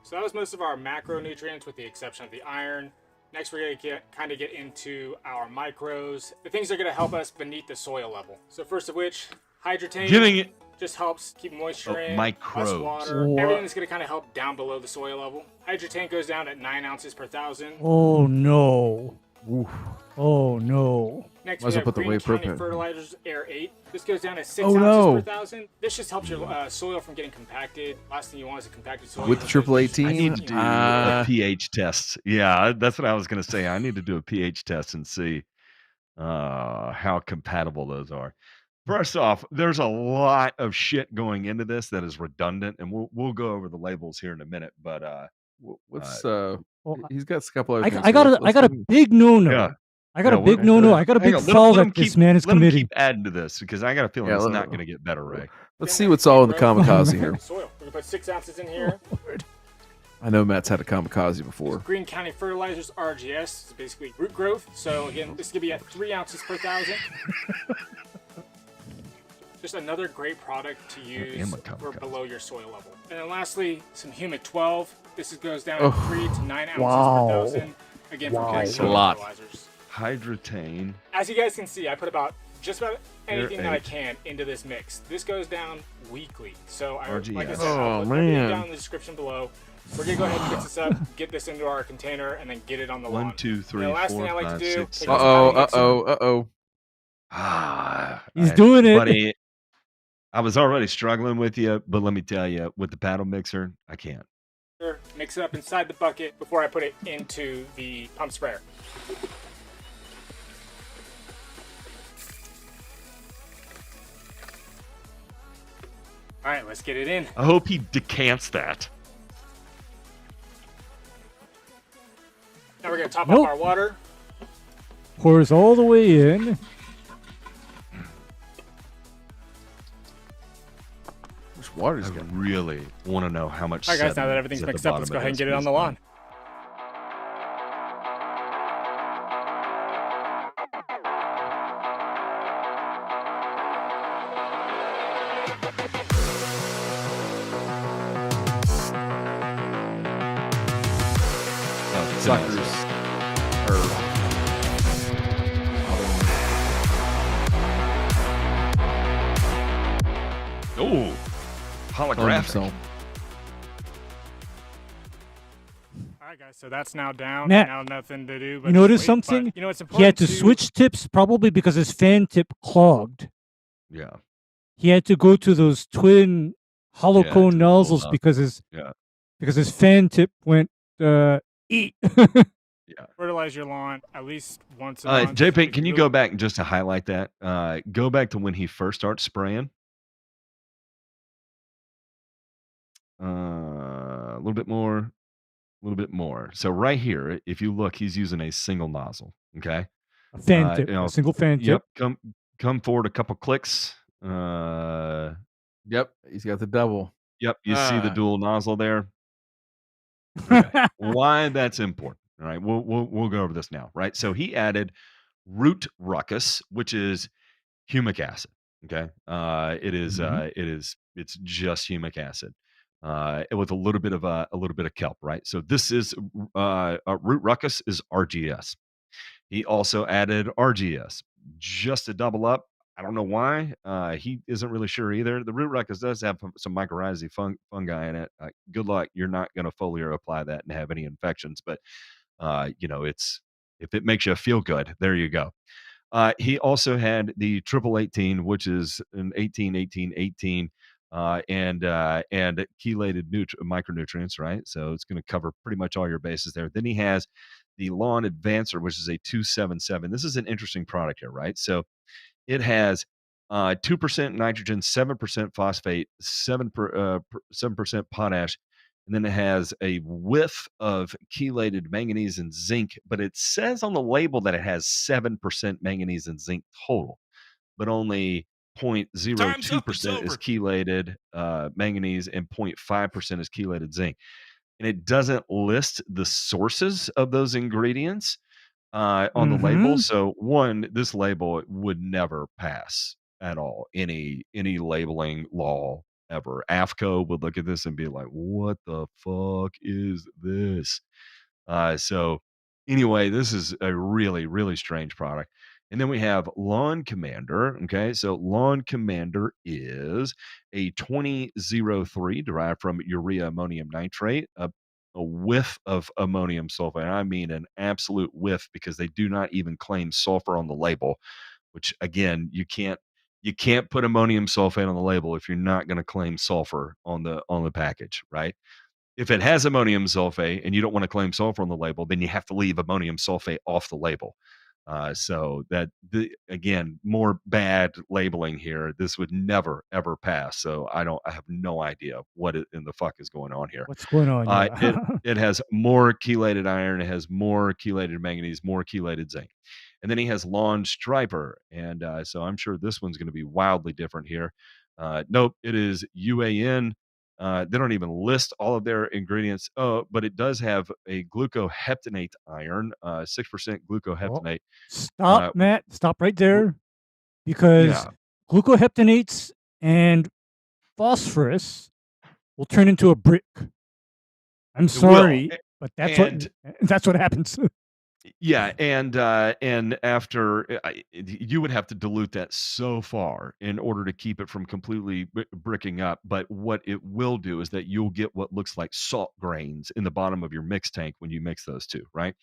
So that was most of our macronutrients with the exception of the iron. Next, we're going to kind of get into our micros, the things that are going to help us beneath the soil level. So first of which, Hydrotain just helps keep moisture in, less water. Everything is going to kind of help down below the soil level. Hydrotain goes down at 9 ounces per 1,000. Oh no. Oof. Oh no. Next, we have Green County Fertilizers Air 8. This goes down at 6 ounces per 1,000. This just helps your soil from getting compacted. Last thing you want is a compacted soil. With the triple 18? I need to do a pH test. Yeah, that's what I was going to say. I need to do a pH test and see how compatible those are. First off, there's a lot of shit going into this that is redundant, and we'll go over the labels here in a minute. But he's got a couple other things. I got a big no-no. Yeah. I got a big no-no. I got a big foul that this man is committing. Let him keep adding to this because I got a feeling it's not going to get better, Ray. Let's see what's all in the kamikaze here. Soil. We're going to put 6 ounces in here. I know Matt's had a kamikaze before. Green County Fertilizers RGS is basically root growth. So again, this is going to be at 3 ounces per 1,000. Just another great product to use for below your soil level. And then lastly, some Humic 12. This goes down at 3 to 9 ounces per 1,000. Again, from County Fertilizers. Hydrotain. As you guys can see, I put just about anything that I can into this mix. This goes down weekly. So like I said, I'll put everything down in the description below. We're going to go ahead and fix this up, get this into our container, and then get it on the lawn. 1, 2, 3, 4, the last thing I like to do, 6, He's doing it. Buddy, I was already struggling with you, but let me tell you, with the paddle mixer, I can't. Mix it up inside the bucket before I put it into the pump sprayer. All right, let's get it in. I hope he decants that. Now we're going to top up our water. Pours all the way in. Which water's I really want to know how much. All right, guys, now that everything's mixed up, let's go ahead and get it on the lawn. Suckers. Oh, holographic. All right, guys, so that's now down. Matt, now nothing to do. But you notice something? You know, it's important he had to switch tips probably because his fan tip clogged. Yeah. He had to go to those twin hollow cone nozzles because his fan tip went eat. Yeah. Fertilize your lawn at least once a month. JP, can you go back just to highlight that? Go back to when he first starts spraying. A little bit more. So right here, if you look, he's using a single nozzle. Okay. A fan tip. A single fan tip. Yep. Come forward a couple clicks. Yep. He's got the double. Yep. You see the dual nozzle there. Okay. Why that's important. All right. We'll go over this now. Right. So he added root ruckus, which is humic acid. Okay. It's just humic acid. With a little bit of kelp, right? So this is root ruckus is RGS. He also added RGS just to double up. I don't know why. He isn't really sure either. The root ruckus does have some mycorrhizae fungi in it. Good luck. You're not going to foliar apply that and have any infections. But, it's if it makes you feel good, there you go. He also had the triple 18, which is an 18, 18, 18, and chelated micronutrients, right? So it's going to cover pretty much all your bases there. Then he has the Lawn Advancer, which is a 277. This is an interesting product here, right? So it has 2% nitrogen, 7% phosphate, 7% potash, and then it has a whiff of chelated manganese and zinc. But it says on the label that it has 7% manganese and zinc total, but only 0.02% is chelated manganese and 0.5% is chelated zinc. And it doesn't list the sources of those ingredients on the label. So this label would never pass at all any labeling law ever. AFCO would look at this and be like, what the fuck is this? So anyway, this is a really, really strange product. And then we have Lawn Commander. Okay. So Lawn Commander is a 2003 derived from urea ammonium nitrate, a whiff of ammonium sulfate. I mean, an absolute whiff, because they do not even claim sulfur on the label, which again, you can't put ammonium sulfate on the label if you're not going to claim sulfur on the package, right? If it has ammonium sulfate and you don't want to claim sulfur on the label, then you have to leave ammonium sulfate off the label. So that again, more bad labeling here. This would never ever pass. So I have no idea what in the fuck is going on here. What's going on? Yeah. It has more chelated iron. It has more chelated manganese, more chelated zinc. And then he has Lawn Striper. And so I'm sure this one's going to be wildly different here. Nope, it is UAN. They don't even list all of their ingredients. Oh, but it does have a glucoheptanate iron, 6% glucoheptanate. Stop, Matt. Stop right there. Because glucoheptanates and phosphorus will turn into a brick. I'm sorry, but that's what happens. Yeah, and after you would have to dilute that so far in order to keep it from completely bricking up. But what it will do is that you'll get what looks like salt grains in the bottom of your mix tank when you mix those two, right?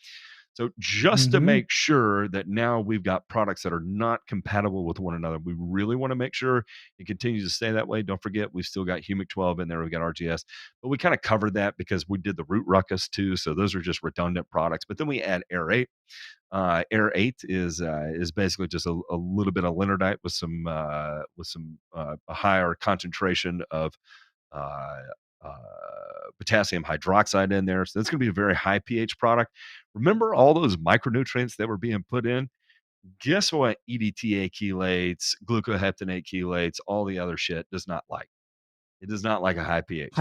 So just to make sure that now we've got products that are not compatible with one another, we really want to make sure it continues to stay that way. Don't forget, we've still got Humic 12 in there. We've got RGS, but we kind of covered that because we did the root ruckus too. So those are just redundant products. But then we add Air 8. Air 8 is basically just a little bit of linardite with some a higher concentration of potassium hydroxide in there. So that's going to be a very high pH product. Remember all those micronutrients that were being put in? Guess what? EDTA chelates, glucoheptanate chelates, all the other shit does not like. It does not like a high pH.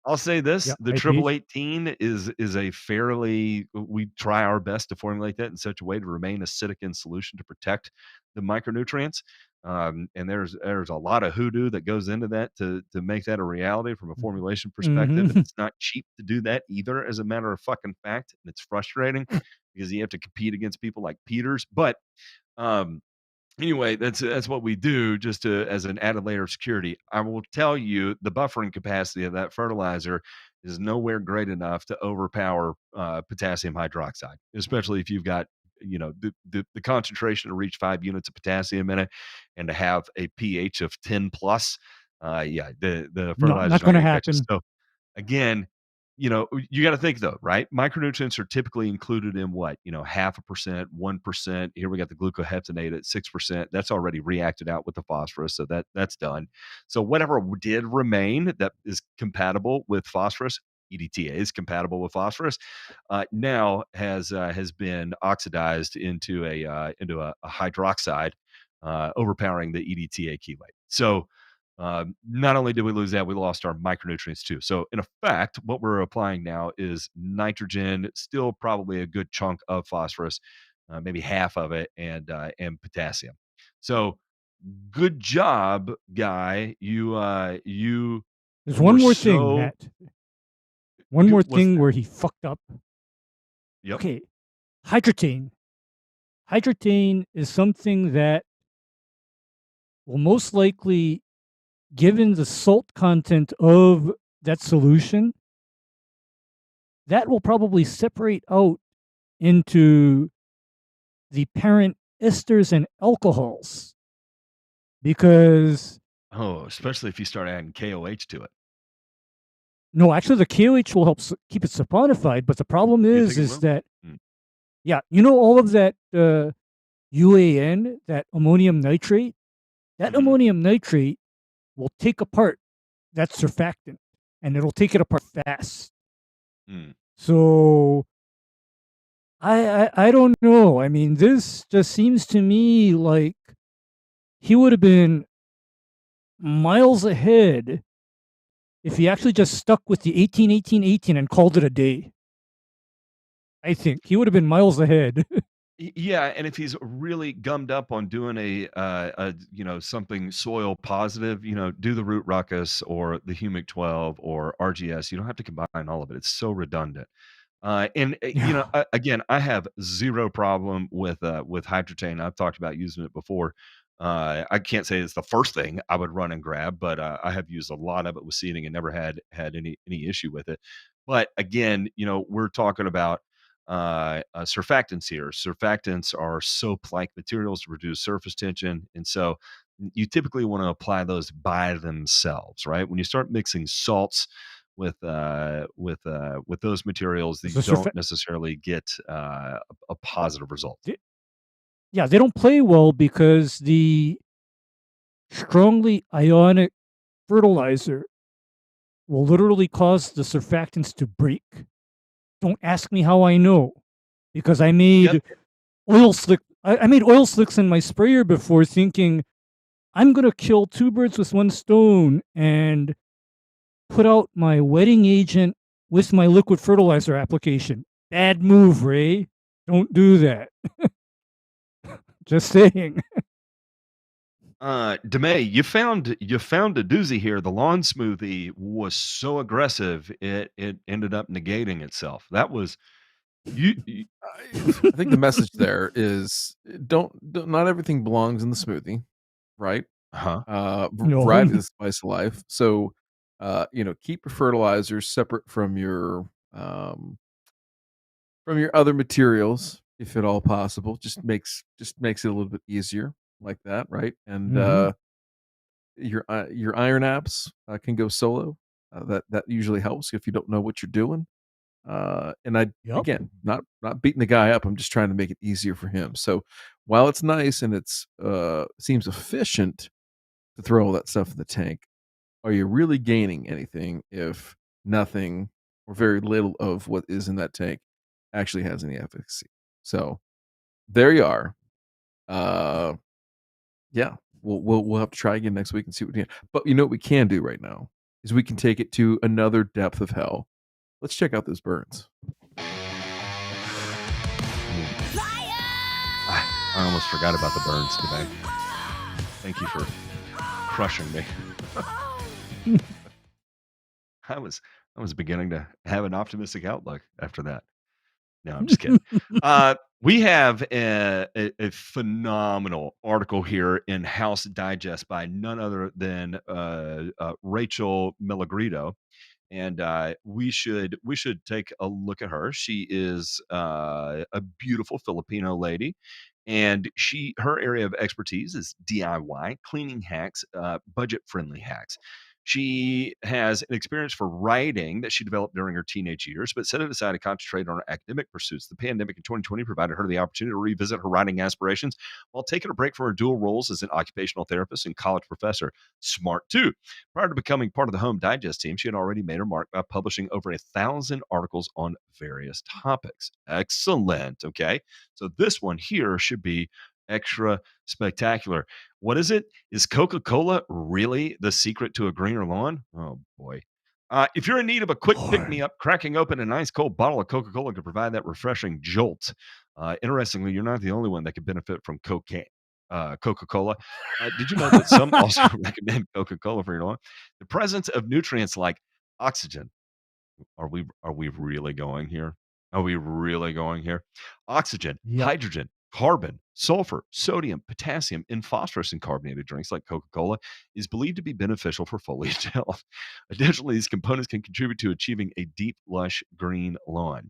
I'll say this: the triple 18 is a fairly. We try our best to formulate that in such a way to remain acidic in solution to protect the micronutrients. And there's a lot of hoodoo that goes into that to make that a reality from a formulation perspective. And it's not cheap to do that either, as a matter of fucking fact. And it's frustrating because you have to compete against people like Peters. But anyway, that's what we do just as an added layer of security. I will tell you, the buffering capacity of that fertilizer is nowhere great enough to overpower potassium hydroxide, especially if you've got the concentration to reach 5 units of potassium in it and to have a pH of 10 plus. The fertilizer not going to happen. So again, you got to think though, right? Micronutrients are typically included in what, 0.5%, 1%. Here we got the glucoheptanate at 6%. That's already reacted out with the phosphorus. So that's done. So whatever did remain that is compatible with phosphorus, EDTA is compatible with phosphorus, now has been oxidized into a hydroxide, overpowering the EDTA chelate. So not only did we lose that, we lost our micronutrients too. So in effect, what we're applying now is nitrogen, still probably a good chunk of phosphorus, maybe half of it, and potassium. So good job, Guy. You There's one more thing, Matt. One more thing where he fucked up. Yep. Okay, hydrogen. Hydratane is something that will most likely, given the salt content of that solution, that will probably separate out into the parent esters and alcohols. Because especially if you start adding KOH to it. No, actually, the KOH will help keep it saponified, but the problem is that, yeah, all of that UAN, that ammonium nitrate, that ammonium nitrate will take apart that surfactant, and it'll take it apart fast. So I don't know. I mean, this just seems to me like he would have been miles ahead if he actually just stuck with the 18-18-18 and called it a day. I think he would have been miles ahead. Yeah, and if he's really gummed up on doing a something soil positive, do the root ruckus or the humic 12 or RGS. You don't have to combine all of it. It's so redundant. Again, I have zero problem with hydratane. I've talked about using it before. I can't say it's the first thing I would run and grab, but I have used a lot of it with seeding and never had any issue with it. But again, we're talking about surfactants here. Surfactants are soap-like materials to reduce surface tension, and so you typically want to apply those by themselves, right? When you start mixing salts with those materials, that you don't necessarily get a positive result. Yeah, they don't play well because the strongly ionic fertilizer will literally cause the surfactants to break. Don't ask me how I know, because I made oil slick. I made oil slicks in my sprayer before, thinking I'm gonna kill two birds with one stone and put out my wetting agent with my liquid fertilizer application. Bad move, Ray. Don't do that. Just saying. DeMay, you found a doozy here. The lawn smoothie was so aggressive, it ended up negating itself. That was you. I think the message there is don't not everything belongs in the smoothie, right? No. Variety is the spice of life. So, keep your fertilizers separate from your other materials, if at all possible. Just makes it a little bit easier like that, right? And your iron apps can go solo. That usually helps if you don't know what you're doing. Again, not beating the guy up. I'm just trying to make it easier for him. So while it's nice and it's seems efficient to throw all that stuff in the tank, are you really gaining anything if nothing or very little of what is in that tank actually has any efficacy? So there you are. Yeah, we'll have to try again next week and see what we can. But you know what we can do right now is we can take it to another depth of hell. Let's check out those burns. I almost forgot about the burns today. Thank you for crushing me. I was beginning to have an optimistic outlook after that. No, I'm just kidding. We have a phenomenal article here in House Digest by none other than Rachel Melagredo. And we should take a look at her. She is a beautiful Filipino lady, and her area of expertise is DIY, cleaning hacks, budget-friendly hacks. She has an experience for writing that she developed during her teenage years, but set it aside to concentrate on her academic pursuits. The pandemic in 2020 provided her the opportunity to revisit her writing aspirations while taking a break from her dual roles as an occupational therapist and college professor. Smart too. Prior to becoming part of the Home Digest team, she had already made her mark by publishing over 1,000 articles on various topics. Excellent. Okay. So this one here should be extra spectacular. What is it? Is Coca-Cola really the secret to a greener lawn? Oh, boy. If you're in need of a quick pick-me-up, cracking open a nice cold bottle of Coca-Cola can provide that refreshing jolt. Interestingly, you're not the only one that could benefit from Coca-Cola. Did you know that some also recommend Coca-Cola for your lawn? The presence of nutrients like oxygen. Are we really going here? Are we really going here? Oxygen, hydrogen, carbon, sulfur, sodium, potassium, and phosphorus in carbonated drinks like Coca-Cola is believed to be beneficial for foliage health. Additionally, these components can contribute to achieving a deep, lush green lawn.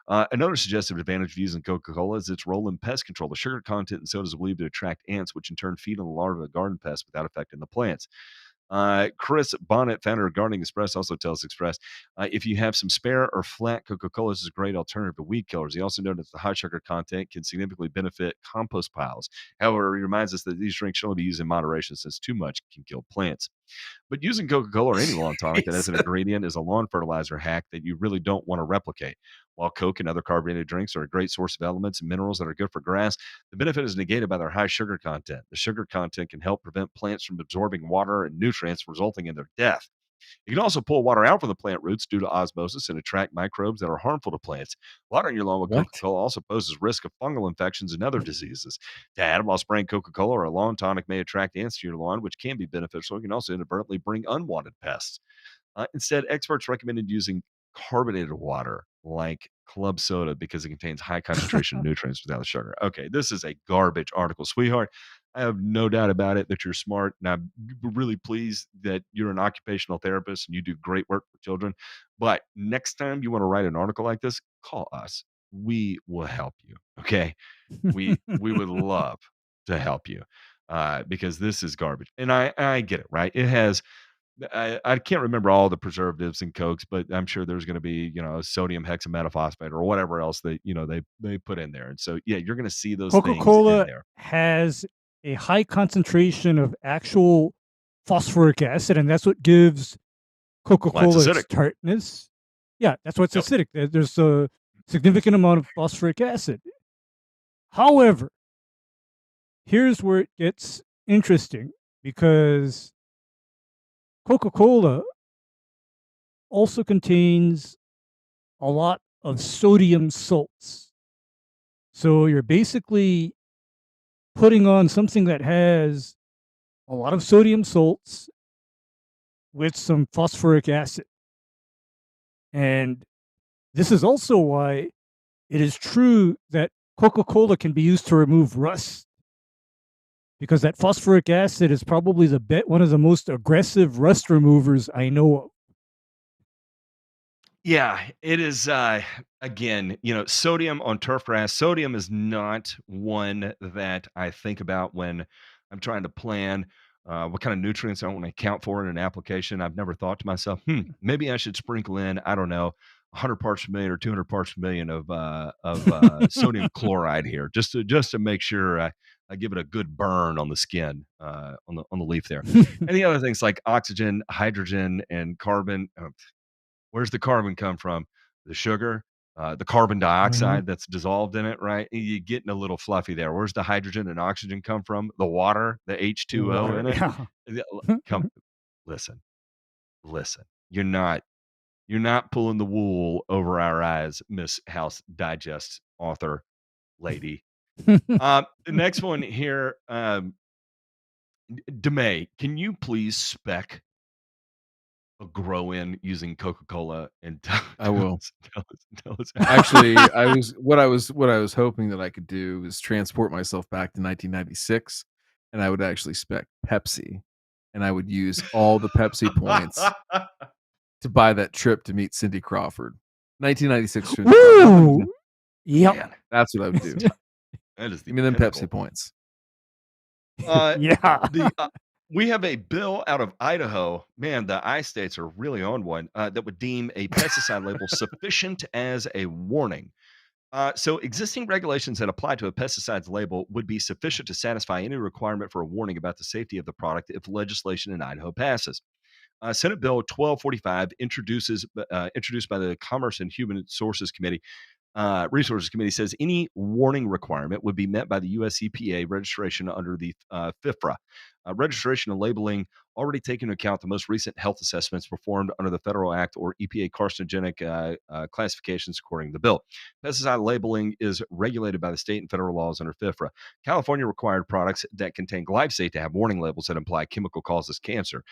Another suggested advantage of using Coca-Cola is its role in pest control. The sugar content in soda is believed to attract ants, which in turn feed on the larvae of garden pests without affecting the plants. Chris Bonnet, founder of Gardening Express, also tells Express, if you have some spare or flat Coca-Cola, this is a great alternative to weed killers. He also noted that the high sugar content can significantly benefit compost piles. However, he reminds us that these drinks should only be used in moderation since too much can kill plants. But using Coca-Cola or any lawn tonic that has an ingredient is a lawn fertilizer hack that you really don't want to replicate. While Coke and other carbonated drinks are a great source of elements and minerals that are good for grass, the benefit is negated by their high sugar content. The sugar content can help prevent plants from absorbing water and nutrients, resulting in their death. You can also pull water out from the plant roots due to osmosis and attract microbes that are harmful to plants. Watering your lawn with Coca-Cola also poses risk of fungal infections and other diseases. To add, while spraying Coca-Cola or a lawn tonic may attract ants to your lawn, which can be beneficial, it can also inadvertently bring unwanted pests. Instead, experts recommended using carbonated water like club soda because it contains high concentration of nutrients without the sugar. Okay, this is a garbage article, sweetheart. I have no doubt about it that you're smart, and I'm really pleased that you're an occupational therapist and you do great work for children. But next time you want to write an article like this, call us. We will help you. Okay, we would love to help you because this is garbage, and I get it, right? It has. I can't remember all the preservatives in Cokes, but I'm sure there's going to be, sodium hexametaphosphate or whatever else that, they put in there. And so, yeah, you're going to see those things in Coca-Cola there. has a high concentration of actual phosphoric acid, and that's what gives Coca-Cola its tartness. Yeah, that's what's acidic. There's a significant amount of phosphoric acid. However, here's where it gets interesting, because Coca-Cola also contains a lot of sodium salts. So you're basically putting on something that has a lot of sodium salts with some phosphoric acid. And this is also why it is true that Coca-Cola can be used to remove rust, because that phosphoric acid is probably one of the most aggressive rust removers I know of. Yeah, it is. Again, sodium on turfgrass. Sodium is not one that I think about when I'm trying to plan what kind of nutrients I want to account for in an application. I've never thought to myself, maybe I should sprinkle in, I don't know, 100 parts per million or 200 parts per million of sodium chloride here, just to make sure I give it a good burn on the skin, on the leaf there. And the other things like oxygen, hydrogen, and carbon. Where's the carbon come from? The sugar, the carbon dioxide that's dissolved in it, right? You're getting a little fluffy there. Where's the hydrogen and oxygen come from? The water, the H2O in it. Come, listen. You're not pulling the wool over our eyes, Miss House Digest author lady. The next one here, DeMay, can you please spec a grow in using Coca-Cola and I will. Tell us. Actually, what I was hoping that I could do is transport myself back to 1996, and I would actually spec Pepsi, and I would use all the Pepsi points to buy that trip to meet Cindy Crawford. 1996 trip. Woo! Yep. That's what I would do. That is Give me them Pepsi points. Yeah. We have a bill out of Idaho. Man, the I-states are really on one that would deem a pesticide label sufficient as a warning. So existing regulations that apply to a pesticide's label would be sufficient to satisfy any requirement for a warning about the safety of the product if legislation in Idaho passes. Senate Bill 1245, introduced by the Commerce and Human Resources Committee, says any warning requirement would be met by the US EPA registration under the FIFRA. Registration and labeling already take into account the most recent health assessments performed under the Federal Act or EPA carcinogenic classifications according to the bill. Pesticide labeling is regulated by the state and federal laws under FIFRA. California required products that contain glyphosate to have warning labels that imply chemical causes cancer.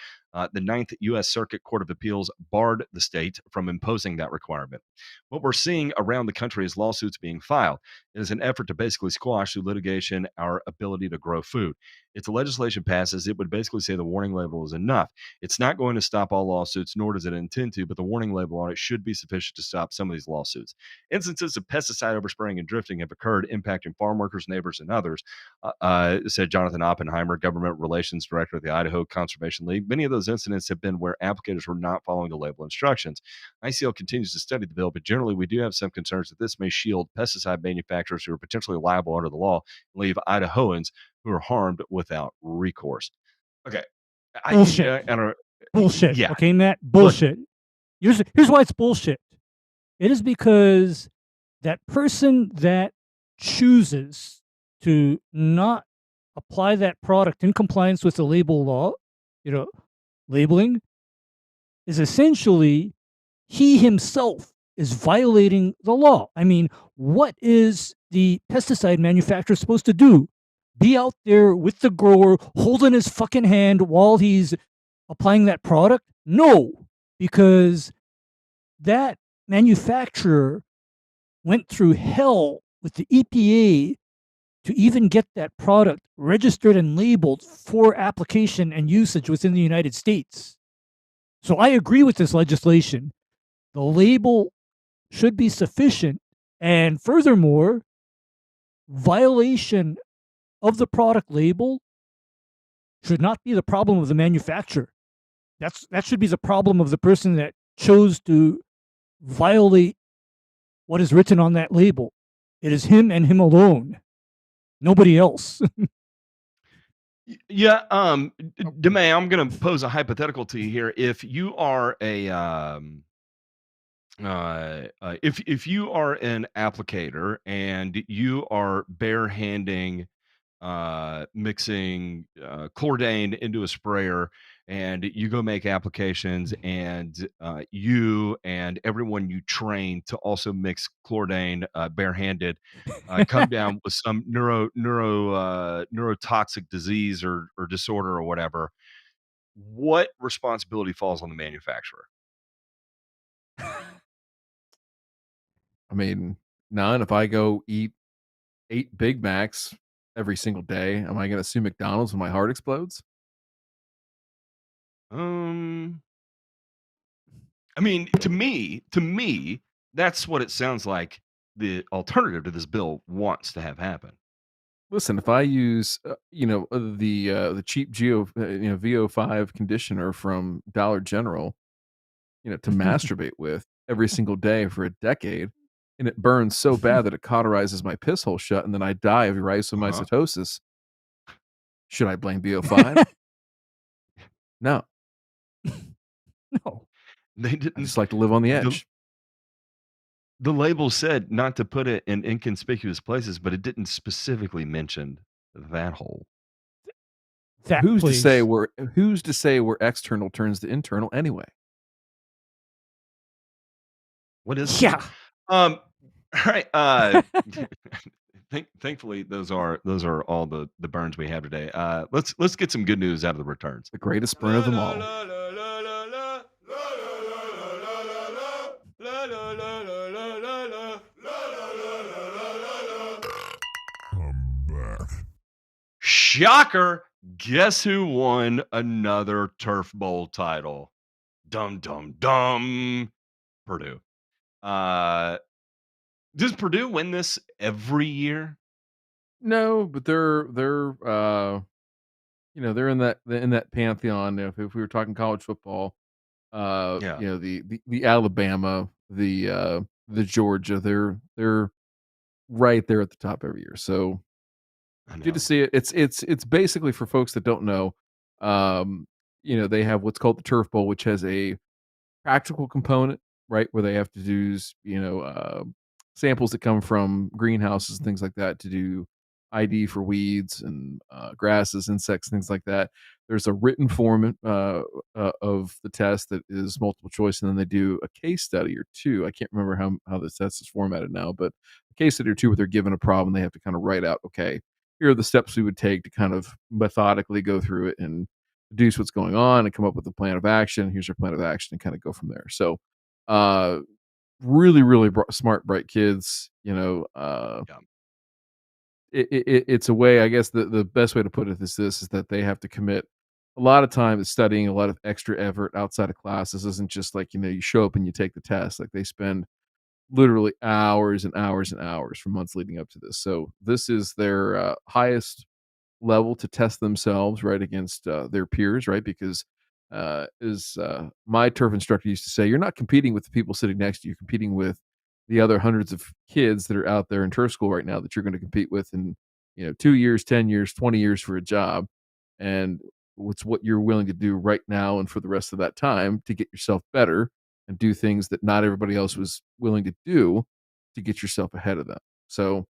The Ninth U.S. Circuit Court of Appeals barred the state from imposing that requirement. What we're seeing around the country is lawsuits being filed. It is an effort to basically squash through litigation our ability to grow food. If the legislation passes, it would basically say the warning label is enough. It's not going to stop all lawsuits, nor does it intend to, but the warning label on it should be sufficient to stop some of these lawsuits. Instances of pesticide overspraying and drifting have occurred, impacting farm workers, neighbors, and others, said Jonathan Oppenheimer, Government Relations Director of the Idaho Conservation League. Many of those incidents have been where applicators were not following the label instructions. ICL continues to study the bill, but generally we do have some concerns that this may shield pesticide manufacturers who are potentially liable under the law and leave Idahoans who are harmed without recourse. Okay. Bullshit. Bullshit. Yeah. Okay, Matt? Bullshit. Here's why it's bullshit. It is because that person that chooses to not apply that product in compliance with the label law, labeling, is essentially he himself is violating the law. I mean, what is the pesticide manufacturer supposed to do? Be out there with the grower holding his fucking hand while he's applying that product? No, because that manufacturer went through hell with the EPA to even get that product registered and labeled for application and usage within the United States. So I agree with this legislation. The label should be sufficient. And furthermore, violation of the product label should not be the problem of the manufacturer. That should be the problem of the person that chose to violate what is written on that label. It is him and him alone. Nobody else. Yeah, DeMay, I'm going to pose a hypothetical to you here. If you are if you are an applicator and you are barehanding mixing chlordane into a sprayer, and you go make applications, and you and everyone you train to also mix chlordane barehanded come down with some neurotoxic disease or disorder or whatever, what responsibility falls on the manufacturer? I mean, none. If I go eat 8 Big Macs every single day, am I going to sue McDonald's when my heart explodes? I mean, to me, that's what it sounds like the alternative to this bill wants to have happen. Listen, if I use, the cheap VO5 conditioner from Dollar General, to masturbate with every single day for a decade, and it burns so bad that it cauterizes my piss hole shut, and then I die of rhizomycetosis, should I blame VO5? No. No. They didn't. I just like to live on the edge. The label said not to put it in inconspicuous places, but it didn't specifically mention that hole. Who's to say where external turns to internal anyway? What is yeah? All right. Thankfully, those are all the burns we have today. Let's get some good news out of the returns. The greatest burn of them all. Shocker! Guess who won another Turf Bowl title? Dum dum dum. Purdue. Does Purdue win this every year? No, but they're they're in that pantheon. If we were talking college football, the Alabama, the Georgia, they're right there at the top every year. So good to see it. It's basically, for folks that don't know, they have what's called the Turf Bowl, which has a practical component, right, where they have to do samples that come from greenhouses and things like that to do ID for weeds and grasses, insects, things like that. There's a written form of the test that is multiple choice, and then they do a case study or two. I can't remember how the test is formatted now, but a case study or two where they're given a problem, they have to kind of write out, okay, here are the steps we would take to kind of methodically go through it and deduce what's going on and come up with a plan of action. Here's your plan of action, and kind of go from there. So, really, really smart, bright kids. It's a way, I guess the best way to put it is that they have to commit a lot of time to studying, a lot of extra effort outside of class. This isn't just like, you show up and you take the test. Like, they spend literally hours and hours and hours for months leading up to this. So this is their highest level to test themselves, right, against their peers, right? Because as my turf instructor used to say, you're not competing with the people sitting next to you, you're competing with the other hundreds of kids that are out there in turf school right now that you're going to compete with in 2 years, 10 years, 20 years for a job. And what's what you're willing to do right now and for the rest of that time to get yourself better and do things that not everybody else was willing to do to get yourself ahead of them. So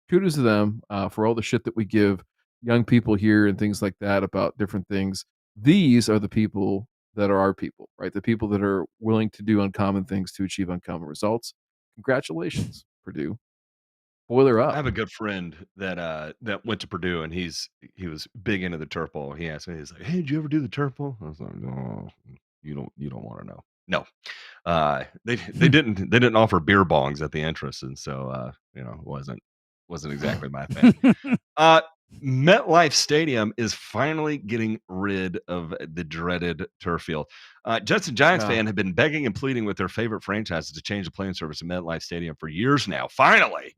kudos to them for all the shit that we give young people here and things like that about different things. These are the people that are our people, right? The people that are willing to do uncommon things to achieve uncommon results. Congratulations, Purdue. Boiler up. I have a good friend that went to Purdue, and he was big into the turf bowl. He asked me, he's like, "Hey, did you ever do the turf bowl?" I was like, "No, you don't want to know." No, they didn't offer beer bongs at the entrance, and so it wasn't exactly my thing. MetLife Stadium is finally getting rid of the dreaded turf field. Jets and Giants fan have been begging and pleading with their favorite franchises to change the playing surface at MetLife Stadium for years now. Finally,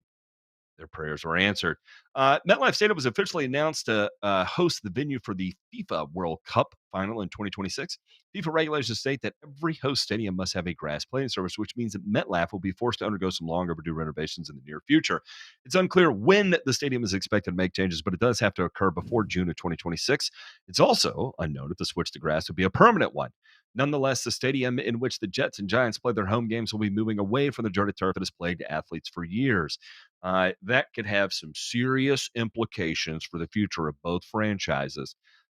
their prayers were answered. MetLife Stadium was officially announced to host the venue for the FIFA World Cup final in 2026. FIFA regulations state that every host stadium must have a grass playing surface, which means that MetLife will be forced to undergo some long overdue renovations in the near future. It's unclear when the stadium is expected to make changes, but it does have to occur before June of 2026. It's also unknown if the switch to grass will be a permanent one. Nonetheless, the stadium in which the Jets and Giants play their home games will be moving away from the dirty turf that has plagued athletes for years. That could have some serious implications for the future of both franchises.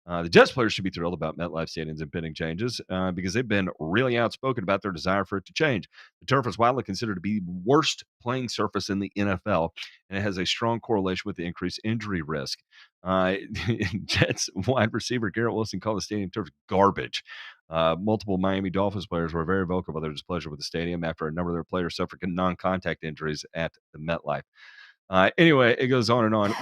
The Jets players should be thrilled about MetLife Stadium's impending changes because they've been really outspoken about their desire for it to change. The turf is widely considered to be the worst playing surface in the NFL, and it has a strong correlation with the increased injury risk. Jets wide receiver Garrett Wilson called the stadium turf garbage. Multiple Miami Dolphins players were very vocal about their displeasure with the stadium after a number of their players suffered non-contact injuries at the MetLife. Anyway, it goes on and on.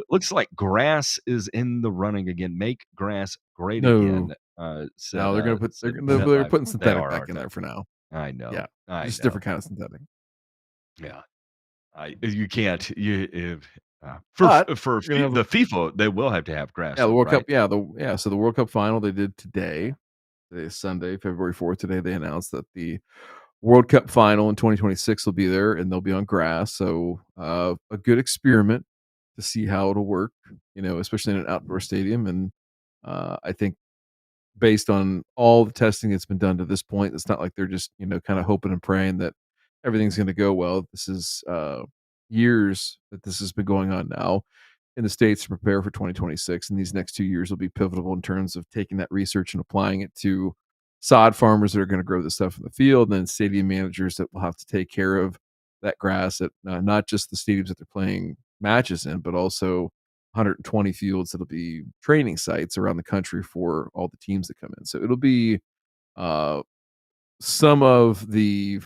Looks like grass is in the running again. Make grass great again. No, they're going to put they're putting synthetic back in there for now. I know. Yeah, just different kind of synthetic. Yeah, you can't. For the FIFA, they will have to have grass. Yeah, the World Cup. Yeah, so the World Cup final they did today. Today is Sunday, February 4th. Today they announced that the World Cup final in 2026 will be there, and they'll be on grass. So a good experiment to see how it'll work, especially in an outdoor stadium. And I think based on all the testing that's been done to this point, it's not like they're just, kind of hoping and praying that everything's going to go well. This is years that this has been going on now in the States to prepare for 2026. And these next 2 years will be pivotal in terms of taking that research and applying it to sod farmers that are going to grow this stuff in the field, and then stadium managers that will have to take care of that grass at not just the stadiums that they're playing matches in, but also 120 fields that'll be training sites around the country for all the teams that come in. So it'll be some of the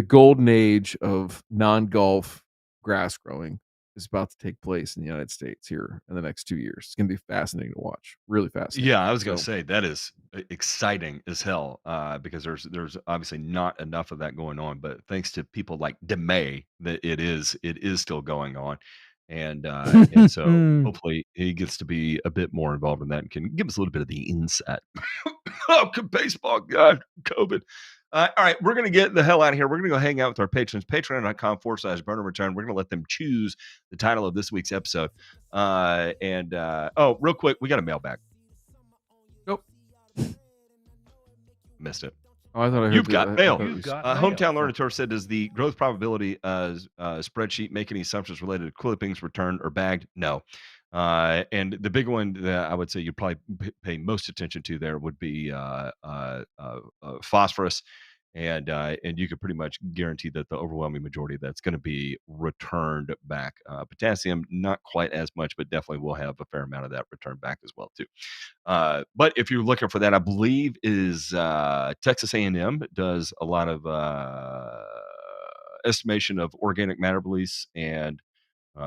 golden age of non-golf grass growing is about to take place in the United States here in the next 2 years. It's going to be fascinating to watch. Really fascinating. Yeah, I was going to say that is exciting as hell because there's obviously not enough of that going on, but thanks to people like DeMay, that it is still going on, and so hopefully he gets to be a bit more involved in that and can give us a little bit of the insight. Oh, baseball, God, COVID. All right, we're going to get the hell out of here. We're going to go hang out with our patrons, patreon.com/burnerreturn. We're going to let them choose the title of this week's episode. Oh, real quick, we got a mailbag. Nope. Missed it. Oh, I thought I heard You've got mail. Hometown Learning Turf said, does the growth probability spreadsheet make any assumptions related to clippings, returned, or bagged? No. And the big one that I would say you probably pay most attention to there would be phosphorus. And you could pretty much guarantee that the overwhelming majority of that's going to be returned back. Potassium, not quite as much, but definitely will have a fair amount of that returned back as well too. But if you're looking for that, I believe is Texas A&M does a lot of estimation of organic matter release, and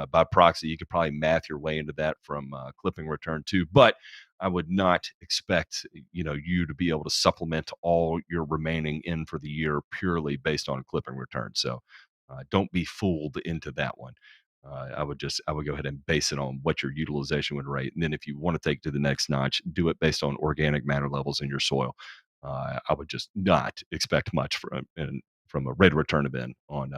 by proxy, you could probably math your way into that from clipping return too. But I would not expect you to be able to supplement all your remaining in for the year purely based on clipping return. So don't be fooled into that one. I would go ahead and base it on what your utilization would rate. And then if you want to take it to the next notch, do it based on organic matter levels in your soil. I would just not expect much from a rate of return event on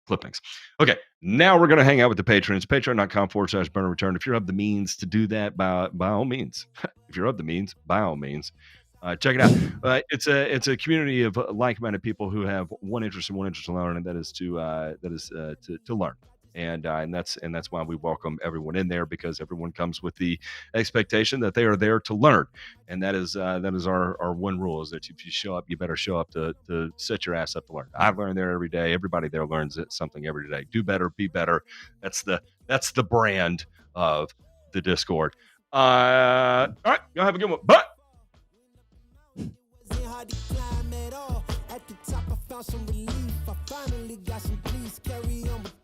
clippings. Okay, now we're going to hang out with the patrons. Patreon.com/burner return. If you're of the means to do that, by all means. If you're of the means, by all means. Check it out. It's a community of like-minded people who have one interest in learning, and that is to learn. And that's why we welcome everyone in there, because everyone comes with the expectation that they are there to learn, and that is our one rule, is that if you show up, you better show up to set your ass up to learn. I learn there every day. Everybody there learns something every day. Do better, be better. That's the brand of the Discord. All right, y'all have a good one. Bye. At the top, I found some relief. I finally got some peace. Carry on with